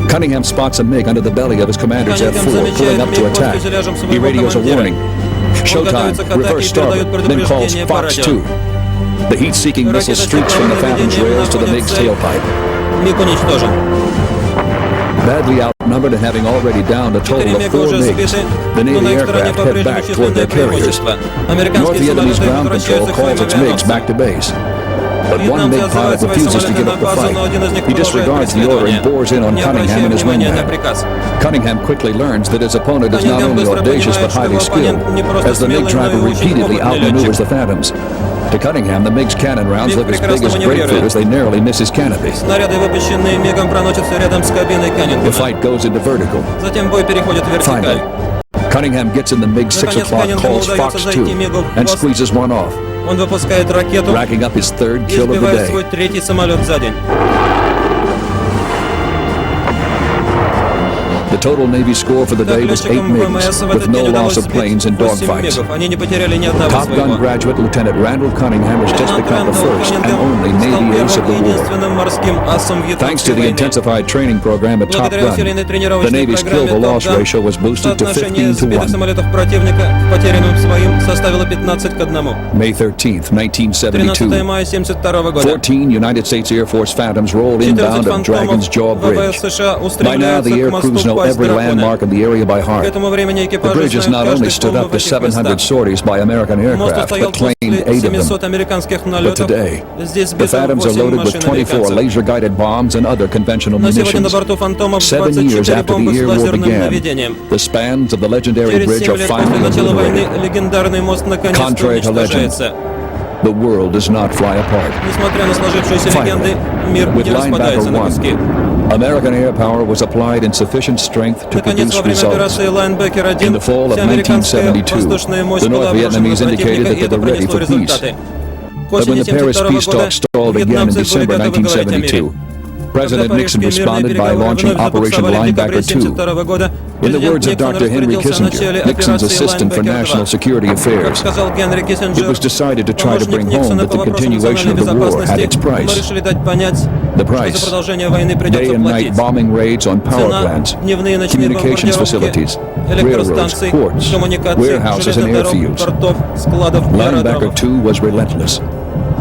[SPEAKER 2] Cunningham spots a MiG under the belly of his commander's F-4, pulling up to attack. He radios a warning. Showtime, reverse starboard, then calls Fox 2. The heat-seeking missile streaks from the Phantom's rails to the MiG's tailpipe. Badly outnumbered and having already downed a total of 4 MiGs, the Navy aircraft head back toward their carriers. North Vietnamese ground control calls its MiGs back to base. But one MiG pilot refuses to give up the fight. He disregards the order and bores in on Cunningham and his wingman. Cunningham quickly learns that his opponent is not only audacious but highly skilled, as the MiG driver repeatedly outmaneuvers the Phantoms. To Cunningham, the MiG's cannon rounds look as big as grapefruit as they narrowly miss his canopy. The fight goes into vertical. Finally, Cunningham gets in the MiG 6 o'clock, calls Fox 2, and squeezes one off, racking up his 3rd kill of the day. The total Navy score for the
[SPEAKER 1] Так,
[SPEAKER 2] day was 8
[SPEAKER 1] летчикам
[SPEAKER 2] MiGs,
[SPEAKER 1] ВМС в
[SPEAKER 2] with
[SPEAKER 1] этот день
[SPEAKER 2] no
[SPEAKER 1] удалось
[SPEAKER 2] loss of
[SPEAKER 1] сбить
[SPEAKER 2] planes in
[SPEAKER 1] 8
[SPEAKER 2] dogfights.
[SPEAKER 1] мигов. Они не потеряли ни одного
[SPEAKER 2] Top
[SPEAKER 1] своего.
[SPEAKER 2] Gun graduate Lieutenant Randall Cunningham has just become the first and only
[SPEAKER 1] стал
[SPEAKER 2] Navy ace of
[SPEAKER 1] первым и
[SPEAKER 2] the war.
[SPEAKER 1] единственным морским асом
[SPEAKER 2] Thanks to
[SPEAKER 1] вьетнамской
[SPEAKER 2] the
[SPEAKER 1] войны.
[SPEAKER 2] intensified training program at Top
[SPEAKER 1] Благодаря усиленной
[SPEAKER 2] Gun, the
[SPEAKER 1] тренировочной
[SPEAKER 2] Navy's
[SPEAKER 1] программе
[SPEAKER 2] kill-to-loss
[SPEAKER 1] Top Gun
[SPEAKER 2] ratio was boosted to
[SPEAKER 1] соотношение
[SPEAKER 2] 15 to
[SPEAKER 1] сбитых
[SPEAKER 2] 1.
[SPEAKER 1] самолетов противника к потерянным своим составило 15 к 1.
[SPEAKER 2] May 13th,
[SPEAKER 1] 13
[SPEAKER 2] 1972.
[SPEAKER 1] мая 1972 года.
[SPEAKER 2] 14 United States Air Force Phantoms rolled
[SPEAKER 1] 14
[SPEAKER 2] inbound of Dragon's
[SPEAKER 1] фантомов
[SPEAKER 2] Jaw
[SPEAKER 1] ВВС
[SPEAKER 2] Bridge.
[SPEAKER 1] США
[SPEAKER 2] By now,
[SPEAKER 1] устремляются
[SPEAKER 2] the
[SPEAKER 1] к
[SPEAKER 2] air
[SPEAKER 1] мосту
[SPEAKER 2] crews know
[SPEAKER 1] «Пасть
[SPEAKER 2] every
[SPEAKER 1] дракона».
[SPEAKER 2] landmark in the area by
[SPEAKER 1] К
[SPEAKER 2] heart.
[SPEAKER 1] этому времени
[SPEAKER 2] The
[SPEAKER 1] экипажи
[SPEAKER 2] bridge has
[SPEAKER 1] знают
[SPEAKER 2] not only
[SPEAKER 1] каждый
[SPEAKER 2] stood
[SPEAKER 1] холм
[SPEAKER 2] up
[SPEAKER 1] в
[SPEAKER 2] to
[SPEAKER 1] этих
[SPEAKER 2] 700
[SPEAKER 1] местах.
[SPEAKER 2] sorties by American
[SPEAKER 1] Мост
[SPEAKER 2] aircraft,
[SPEAKER 1] устоял
[SPEAKER 2] but claimed
[SPEAKER 1] после
[SPEAKER 2] 8 of them.
[SPEAKER 1] 700 американских
[SPEAKER 2] But
[SPEAKER 1] налетов.
[SPEAKER 2] today,
[SPEAKER 1] Здесь
[SPEAKER 2] the
[SPEAKER 1] сбито
[SPEAKER 2] Phantoms are
[SPEAKER 1] 8
[SPEAKER 2] loaded with
[SPEAKER 1] машин
[SPEAKER 2] 24
[SPEAKER 1] американцев.
[SPEAKER 2] laser-guided bombs and other conventional
[SPEAKER 1] Но сегодня на
[SPEAKER 2] munitions.
[SPEAKER 1] борту «Фантомов»
[SPEAKER 2] 7 years
[SPEAKER 1] 24
[SPEAKER 2] after
[SPEAKER 1] бомбы
[SPEAKER 2] the
[SPEAKER 1] с
[SPEAKER 2] air war
[SPEAKER 1] лазерным
[SPEAKER 2] began,
[SPEAKER 1] наведением.
[SPEAKER 2] the spans of the legendary
[SPEAKER 1] Через
[SPEAKER 2] bridge
[SPEAKER 1] 7
[SPEAKER 2] are
[SPEAKER 1] лет после
[SPEAKER 2] finally
[SPEAKER 1] начала войны
[SPEAKER 2] obliterated.
[SPEAKER 1] легендарный мост наконец-то
[SPEAKER 2] Contrary to legend,
[SPEAKER 1] уничтожается.
[SPEAKER 2] the world does not fly apart.
[SPEAKER 1] Несмотря на сложившиеся
[SPEAKER 2] Finally,
[SPEAKER 1] легенды, мир
[SPEAKER 2] with
[SPEAKER 1] не распадается на куски.
[SPEAKER 2] Linebacker 1, American air power was applied in sufficient strength to
[SPEAKER 1] Наконец,
[SPEAKER 2] produce
[SPEAKER 1] во время
[SPEAKER 2] results.
[SPEAKER 1] операции «Linebacker-1»
[SPEAKER 2] In the fall of
[SPEAKER 1] вся американская
[SPEAKER 2] 1972,
[SPEAKER 1] воздушная мощь
[SPEAKER 2] the
[SPEAKER 1] была
[SPEAKER 2] North
[SPEAKER 1] обрушена на
[SPEAKER 2] Vietnamese indicated
[SPEAKER 1] противника,
[SPEAKER 2] that
[SPEAKER 1] и
[SPEAKER 2] they
[SPEAKER 1] это
[SPEAKER 2] were ready
[SPEAKER 1] принесло
[SPEAKER 2] for peace.
[SPEAKER 1] результаты. К
[SPEAKER 2] But when
[SPEAKER 1] осени
[SPEAKER 2] the Paris
[SPEAKER 1] 1972
[SPEAKER 2] peace
[SPEAKER 1] года
[SPEAKER 2] talks stalled again in
[SPEAKER 1] вьетнамцы были
[SPEAKER 2] December
[SPEAKER 1] готовы говорить о мире.
[SPEAKER 2] 1972, President
[SPEAKER 1] Когда
[SPEAKER 2] Nixon
[SPEAKER 1] парижские мирные
[SPEAKER 2] responded by
[SPEAKER 1] переговоры
[SPEAKER 2] launching
[SPEAKER 1] вновь
[SPEAKER 2] Operation
[SPEAKER 1] забуксовали в декабре
[SPEAKER 2] Linebacker 2.
[SPEAKER 1] 1972 года,
[SPEAKER 2] In the
[SPEAKER 1] президент
[SPEAKER 2] words of
[SPEAKER 1] Никсон
[SPEAKER 2] Dr. Henry
[SPEAKER 1] распорядился о начале
[SPEAKER 2] Kissinger, Nixon's
[SPEAKER 1] операции
[SPEAKER 2] assistant for national
[SPEAKER 1] «Linebacker-2».
[SPEAKER 2] security
[SPEAKER 1] Как
[SPEAKER 2] affairs,
[SPEAKER 1] сказал Генри
[SPEAKER 2] it
[SPEAKER 1] Киссинджер,
[SPEAKER 2] was decided to try to
[SPEAKER 1] помощник
[SPEAKER 2] bring home
[SPEAKER 1] Никсона
[SPEAKER 2] that
[SPEAKER 1] по
[SPEAKER 2] the
[SPEAKER 1] вопросам
[SPEAKER 2] continuation
[SPEAKER 1] национальной
[SPEAKER 2] of the war had its
[SPEAKER 1] безопасности, мы
[SPEAKER 2] price.
[SPEAKER 1] решили дать понять,
[SPEAKER 2] The
[SPEAKER 1] что за
[SPEAKER 2] price:
[SPEAKER 1] продолжение войны
[SPEAKER 2] day
[SPEAKER 1] придется
[SPEAKER 2] and night
[SPEAKER 1] платить.
[SPEAKER 2] bombing raids on power
[SPEAKER 1] Цена
[SPEAKER 2] plants,
[SPEAKER 1] – дневные и ночные
[SPEAKER 2] communications
[SPEAKER 1] бомбардировки,
[SPEAKER 2] facilities, railroads,
[SPEAKER 1] электростанций,
[SPEAKER 2] ports,
[SPEAKER 1] коммуникаций,
[SPEAKER 2] warehouses, and
[SPEAKER 1] железных дорог,
[SPEAKER 2] airfields.
[SPEAKER 1] портов, складов и
[SPEAKER 2] Linebacker
[SPEAKER 1] аэродромов.
[SPEAKER 2] 2 was relentless,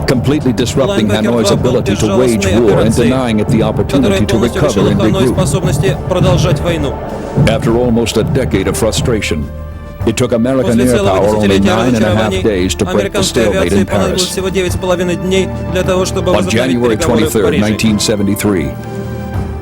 [SPEAKER 2] completely disrupting
[SPEAKER 1] Linebacker
[SPEAKER 2] Hanoi's
[SPEAKER 1] 2 был
[SPEAKER 2] ability to wage
[SPEAKER 1] безжалостной
[SPEAKER 2] war and
[SPEAKER 1] операцией,
[SPEAKER 2] denying it the
[SPEAKER 1] которая
[SPEAKER 2] opportunity to
[SPEAKER 1] полностью
[SPEAKER 2] recover
[SPEAKER 1] лишила
[SPEAKER 2] and
[SPEAKER 1] Ханой
[SPEAKER 2] regroup.
[SPEAKER 1] способности продолжать войну.
[SPEAKER 2] After almost a decade of frustration, it took American
[SPEAKER 1] После
[SPEAKER 2] air
[SPEAKER 1] целого
[SPEAKER 2] power only
[SPEAKER 1] десятилетия
[SPEAKER 2] 9.5
[SPEAKER 1] разочарований
[SPEAKER 2] days to break the
[SPEAKER 1] американской
[SPEAKER 2] stalemate
[SPEAKER 1] авиации
[SPEAKER 2] in
[SPEAKER 1] понадобилось
[SPEAKER 2] Paris.
[SPEAKER 1] всего 9,5 дней для того, чтобы
[SPEAKER 2] On
[SPEAKER 1] возобновить
[SPEAKER 2] January
[SPEAKER 1] переговоры в
[SPEAKER 2] 23,
[SPEAKER 1] Париже.
[SPEAKER 2] 1973,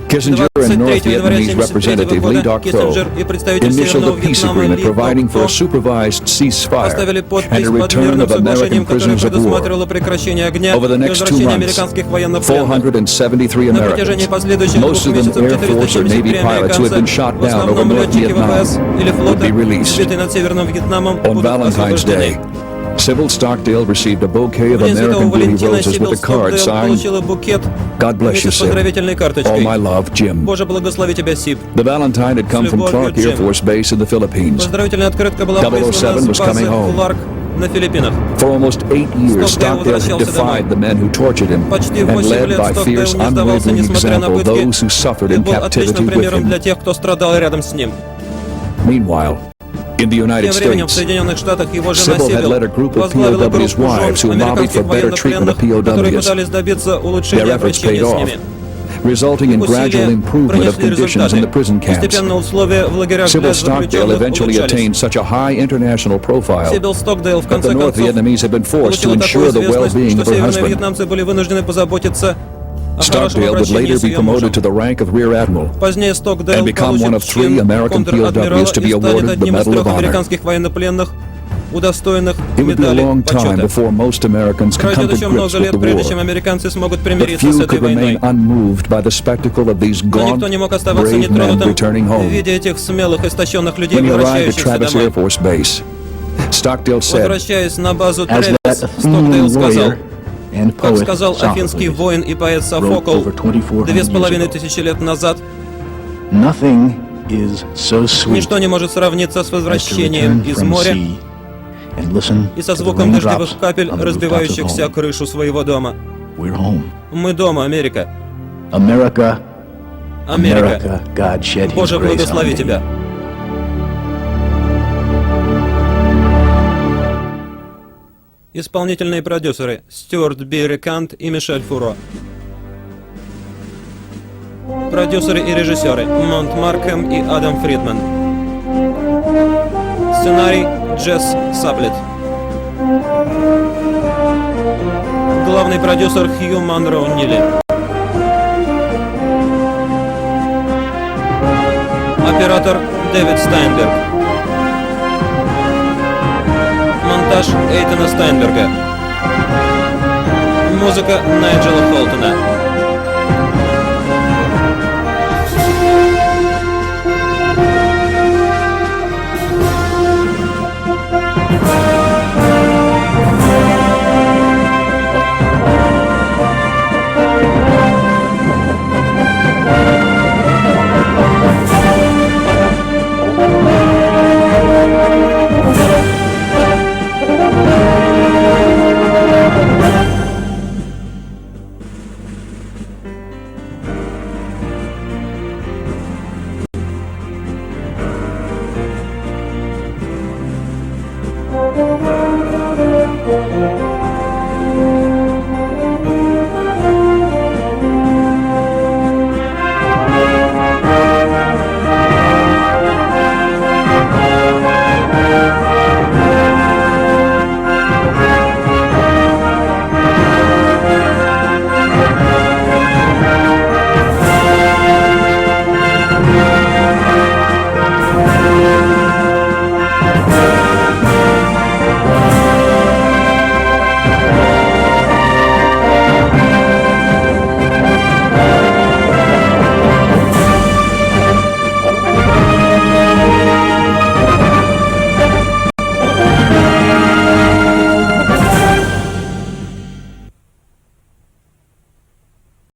[SPEAKER 2] Kissinger and
[SPEAKER 1] 23
[SPEAKER 2] North
[SPEAKER 1] января
[SPEAKER 2] Vietnamese
[SPEAKER 1] 1973
[SPEAKER 2] representative Lee
[SPEAKER 1] года
[SPEAKER 2] Doc Tho
[SPEAKER 1] Киссинджер и представитель
[SPEAKER 2] initialed
[SPEAKER 1] Северного
[SPEAKER 2] a peace
[SPEAKER 1] Вьетнама
[SPEAKER 2] agreement
[SPEAKER 1] Ли
[SPEAKER 2] providing for a
[SPEAKER 1] Док Тho
[SPEAKER 2] supervised ceasefire
[SPEAKER 1] поставили
[SPEAKER 2] and
[SPEAKER 1] подпись
[SPEAKER 2] a
[SPEAKER 1] под
[SPEAKER 2] return
[SPEAKER 1] мирным
[SPEAKER 2] of American
[SPEAKER 1] соглашением, которое
[SPEAKER 2] prisoners of war.
[SPEAKER 1] предусматривало прекращение огня
[SPEAKER 2] Over the
[SPEAKER 1] и
[SPEAKER 2] next 2
[SPEAKER 1] возвращение
[SPEAKER 2] months,
[SPEAKER 1] американских военных пленных.
[SPEAKER 2] 473
[SPEAKER 1] На протяжении
[SPEAKER 2] Americans,
[SPEAKER 1] последующих
[SPEAKER 2] most
[SPEAKER 1] 2
[SPEAKER 2] of them
[SPEAKER 1] месяцев
[SPEAKER 2] Air Force or
[SPEAKER 1] 473
[SPEAKER 2] Navy pilots who had been
[SPEAKER 1] американца,
[SPEAKER 2] shot
[SPEAKER 1] в
[SPEAKER 2] down over
[SPEAKER 1] основном
[SPEAKER 2] North
[SPEAKER 1] летчики ВВС
[SPEAKER 2] Vietnам,
[SPEAKER 1] или
[SPEAKER 2] would
[SPEAKER 1] флота,
[SPEAKER 2] be released.
[SPEAKER 1] сбитые над Северным Вьетнамом,
[SPEAKER 2] On
[SPEAKER 1] будут
[SPEAKER 2] Valentine's Day,
[SPEAKER 1] освобождены.
[SPEAKER 2] Sybil Stockdale received a bouquet of
[SPEAKER 1] В день Святого
[SPEAKER 2] American beauty
[SPEAKER 1] Валентина
[SPEAKER 2] roses with
[SPEAKER 1] Сибил
[SPEAKER 2] a card
[SPEAKER 1] Стоукдейл
[SPEAKER 2] signed,
[SPEAKER 1] получила букет
[SPEAKER 2] God bless
[SPEAKER 1] вместе
[SPEAKER 2] you,
[SPEAKER 1] с
[SPEAKER 2] Sib.
[SPEAKER 1] поздравительной
[SPEAKER 2] All
[SPEAKER 1] карточкой.
[SPEAKER 2] my love, Jim.
[SPEAKER 1] Боже, благослови тебя, Сиб.
[SPEAKER 2] The Valentine had come from
[SPEAKER 1] любовью,
[SPEAKER 2] Clark Air
[SPEAKER 1] Jim.
[SPEAKER 2] Force Base in the Philippines.
[SPEAKER 1] Поздравительная открытка была прислана
[SPEAKER 2] 007 was
[SPEAKER 1] с базы
[SPEAKER 2] coming home.
[SPEAKER 1] Кларк на Филиппинах.
[SPEAKER 2] For almost 8 years,
[SPEAKER 1] Стоукдейл
[SPEAKER 2] Stockdale had
[SPEAKER 1] возвращался
[SPEAKER 2] defied
[SPEAKER 1] домой.
[SPEAKER 2] the men who tortured him
[SPEAKER 1] Почти
[SPEAKER 2] and
[SPEAKER 1] 8
[SPEAKER 2] led
[SPEAKER 1] лет
[SPEAKER 2] by
[SPEAKER 1] Стоукдейл
[SPEAKER 2] fierce,
[SPEAKER 1] не сдавался,
[SPEAKER 2] unwavering
[SPEAKER 1] несмотря на
[SPEAKER 2] example
[SPEAKER 1] пытки,
[SPEAKER 2] those who suffered
[SPEAKER 1] и
[SPEAKER 2] in
[SPEAKER 1] был отличным
[SPEAKER 2] captivity with
[SPEAKER 1] примером для
[SPEAKER 2] him.
[SPEAKER 1] тех, кто страдал рядом с ним.
[SPEAKER 2] Meanwhile, in the United
[SPEAKER 1] Тем временем в
[SPEAKER 2] States,
[SPEAKER 1] Соединенных Штатах его жена
[SPEAKER 2] Sybil had
[SPEAKER 1] Сибил
[SPEAKER 2] led a group of
[SPEAKER 1] возглавила группу
[SPEAKER 2] POWs' wives who
[SPEAKER 1] жен
[SPEAKER 2] lobbied for
[SPEAKER 1] американских
[SPEAKER 2] better treatment
[SPEAKER 1] военнопленных,
[SPEAKER 2] of
[SPEAKER 1] которые
[SPEAKER 2] POWs.
[SPEAKER 1] пытались добиться
[SPEAKER 2] Their
[SPEAKER 1] улучшения
[SPEAKER 2] efforts
[SPEAKER 1] обращения
[SPEAKER 2] paid
[SPEAKER 1] с
[SPEAKER 2] off,
[SPEAKER 1] ними.
[SPEAKER 2] resulting in gradual
[SPEAKER 1] Усилия
[SPEAKER 2] improvement of
[SPEAKER 1] принесли
[SPEAKER 2] conditions in the
[SPEAKER 1] результаты.
[SPEAKER 2] prison camps.
[SPEAKER 1] Постепенно условия в лагерях
[SPEAKER 2] Sybil
[SPEAKER 1] для
[SPEAKER 2] Stockdale
[SPEAKER 1] заключенных
[SPEAKER 2] eventually
[SPEAKER 1] улучшались.
[SPEAKER 2] attained such a high international profile
[SPEAKER 1] Сибил Стоукдейл в
[SPEAKER 2] that
[SPEAKER 1] конце
[SPEAKER 2] the North
[SPEAKER 1] концов
[SPEAKER 2] Vietnamese had been forced to
[SPEAKER 1] получила такую
[SPEAKER 2] ensure the
[SPEAKER 1] известность,
[SPEAKER 2] well-being
[SPEAKER 1] что
[SPEAKER 2] of her
[SPEAKER 1] северные
[SPEAKER 2] husband.
[SPEAKER 1] вьетнамцы были вынуждены позаботиться о хорошем
[SPEAKER 2] Stockdale would
[SPEAKER 1] обращении
[SPEAKER 2] later
[SPEAKER 1] с
[SPEAKER 2] be
[SPEAKER 1] ее
[SPEAKER 2] promoted
[SPEAKER 1] мужем.
[SPEAKER 2] to the rank of Rear Admiral
[SPEAKER 1] Позднее Стоукдейл
[SPEAKER 2] and become one of
[SPEAKER 1] получит
[SPEAKER 2] 3
[SPEAKER 1] чин
[SPEAKER 2] American
[SPEAKER 1] контр-адмирала
[SPEAKER 2] POWs to be
[SPEAKER 1] и станет
[SPEAKER 2] awarded the
[SPEAKER 1] одним из
[SPEAKER 2] Medal of
[SPEAKER 1] 3
[SPEAKER 2] Honor.
[SPEAKER 1] американских военнопленных, удостоенных
[SPEAKER 2] It would be a
[SPEAKER 1] медали
[SPEAKER 2] long time
[SPEAKER 1] почета.
[SPEAKER 2] before most Americans could come
[SPEAKER 1] Пройдет
[SPEAKER 2] to
[SPEAKER 1] еще
[SPEAKER 2] grips
[SPEAKER 1] много
[SPEAKER 2] with
[SPEAKER 1] лет,
[SPEAKER 2] the
[SPEAKER 1] прежде чем
[SPEAKER 2] war.
[SPEAKER 1] американцы смогут
[SPEAKER 2] But
[SPEAKER 1] примириться с
[SPEAKER 2] few
[SPEAKER 1] этой
[SPEAKER 2] could remain
[SPEAKER 1] войной.
[SPEAKER 2] unmoved by the spectacle of these
[SPEAKER 1] Но никто
[SPEAKER 2] gaunt,
[SPEAKER 1] не мог оставаться
[SPEAKER 2] brave men
[SPEAKER 1] нетронутым
[SPEAKER 2] returning
[SPEAKER 1] в
[SPEAKER 2] home.
[SPEAKER 1] виде этих смелых, истощенных людей,
[SPEAKER 2] When he arrived at
[SPEAKER 1] возвращающихся
[SPEAKER 2] Travis Air
[SPEAKER 1] домой.
[SPEAKER 2] Force Base, Stockdale said,
[SPEAKER 1] Возвращаясь на базу
[SPEAKER 3] As
[SPEAKER 1] Трэвис,
[SPEAKER 3] that
[SPEAKER 1] Стоукдейл
[SPEAKER 3] Athenian
[SPEAKER 1] сказал,
[SPEAKER 3] warrior and
[SPEAKER 1] как
[SPEAKER 3] poet
[SPEAKER 1] сказал афинский
[SPEAKER 3] Sophocles,
[SPEAKER 1] воин и поэт
[SPEAKER 3] wrote
[SPEAKER 1] Софокл
[SPEAKER 3] over 2400 years
[SPEAKER 1] 2500 лет назад,
[SPEAKER 3] nothing is so sweet
[SPEAKER 1] ничто не может сравниться с
[SPEAKER 3] as to
[SPEAKER 1] возвращением
[SPEAKER 3] return
[SPEAKER 1] из
[SPEAKER 3] from
[SPEAKER 1] моря
[SPEAKER 3] sea and listen
[SPEAKER 1] и со
[SPEAKER 3] to the
[SPEAKER 1] звуком дождевых
[SPEAKER 3] raindrops
[SPEAKER 1] капель,
[SPEAKER 3] on the rooftops of
[SPEAKER 1] разбивающихся о
[SPEAKER 3] home.
[SPEAKER 1] крышу своего дома.
[SPEAKER 3] We're home.
[SPEAKER 1] Мы дома, Америка.
[SPEAKER 3] America,
[SPEAKER 1] Америка.
[SPEAKER 3] America, God shed His
[SPEAKER 1] Боже,
[SPEAKER 3] grace on
[SPEAKER 1] благослови
[SPEAKER 3] thee.
[SPEAKER 1] тебя. Исполнительные продюсеры Стюарт Берри Кант и Мишель Фуро. Продюсеры и режиссеры Монт Маркхэм и Адам Фридман. Сценарий Джесс Саблет. Главный продюсер Хью Монроу Нили. Оператор Дэвид Стайнберг. Монтаж Эйтона Стайнберга. Музыка Найджела Холтона.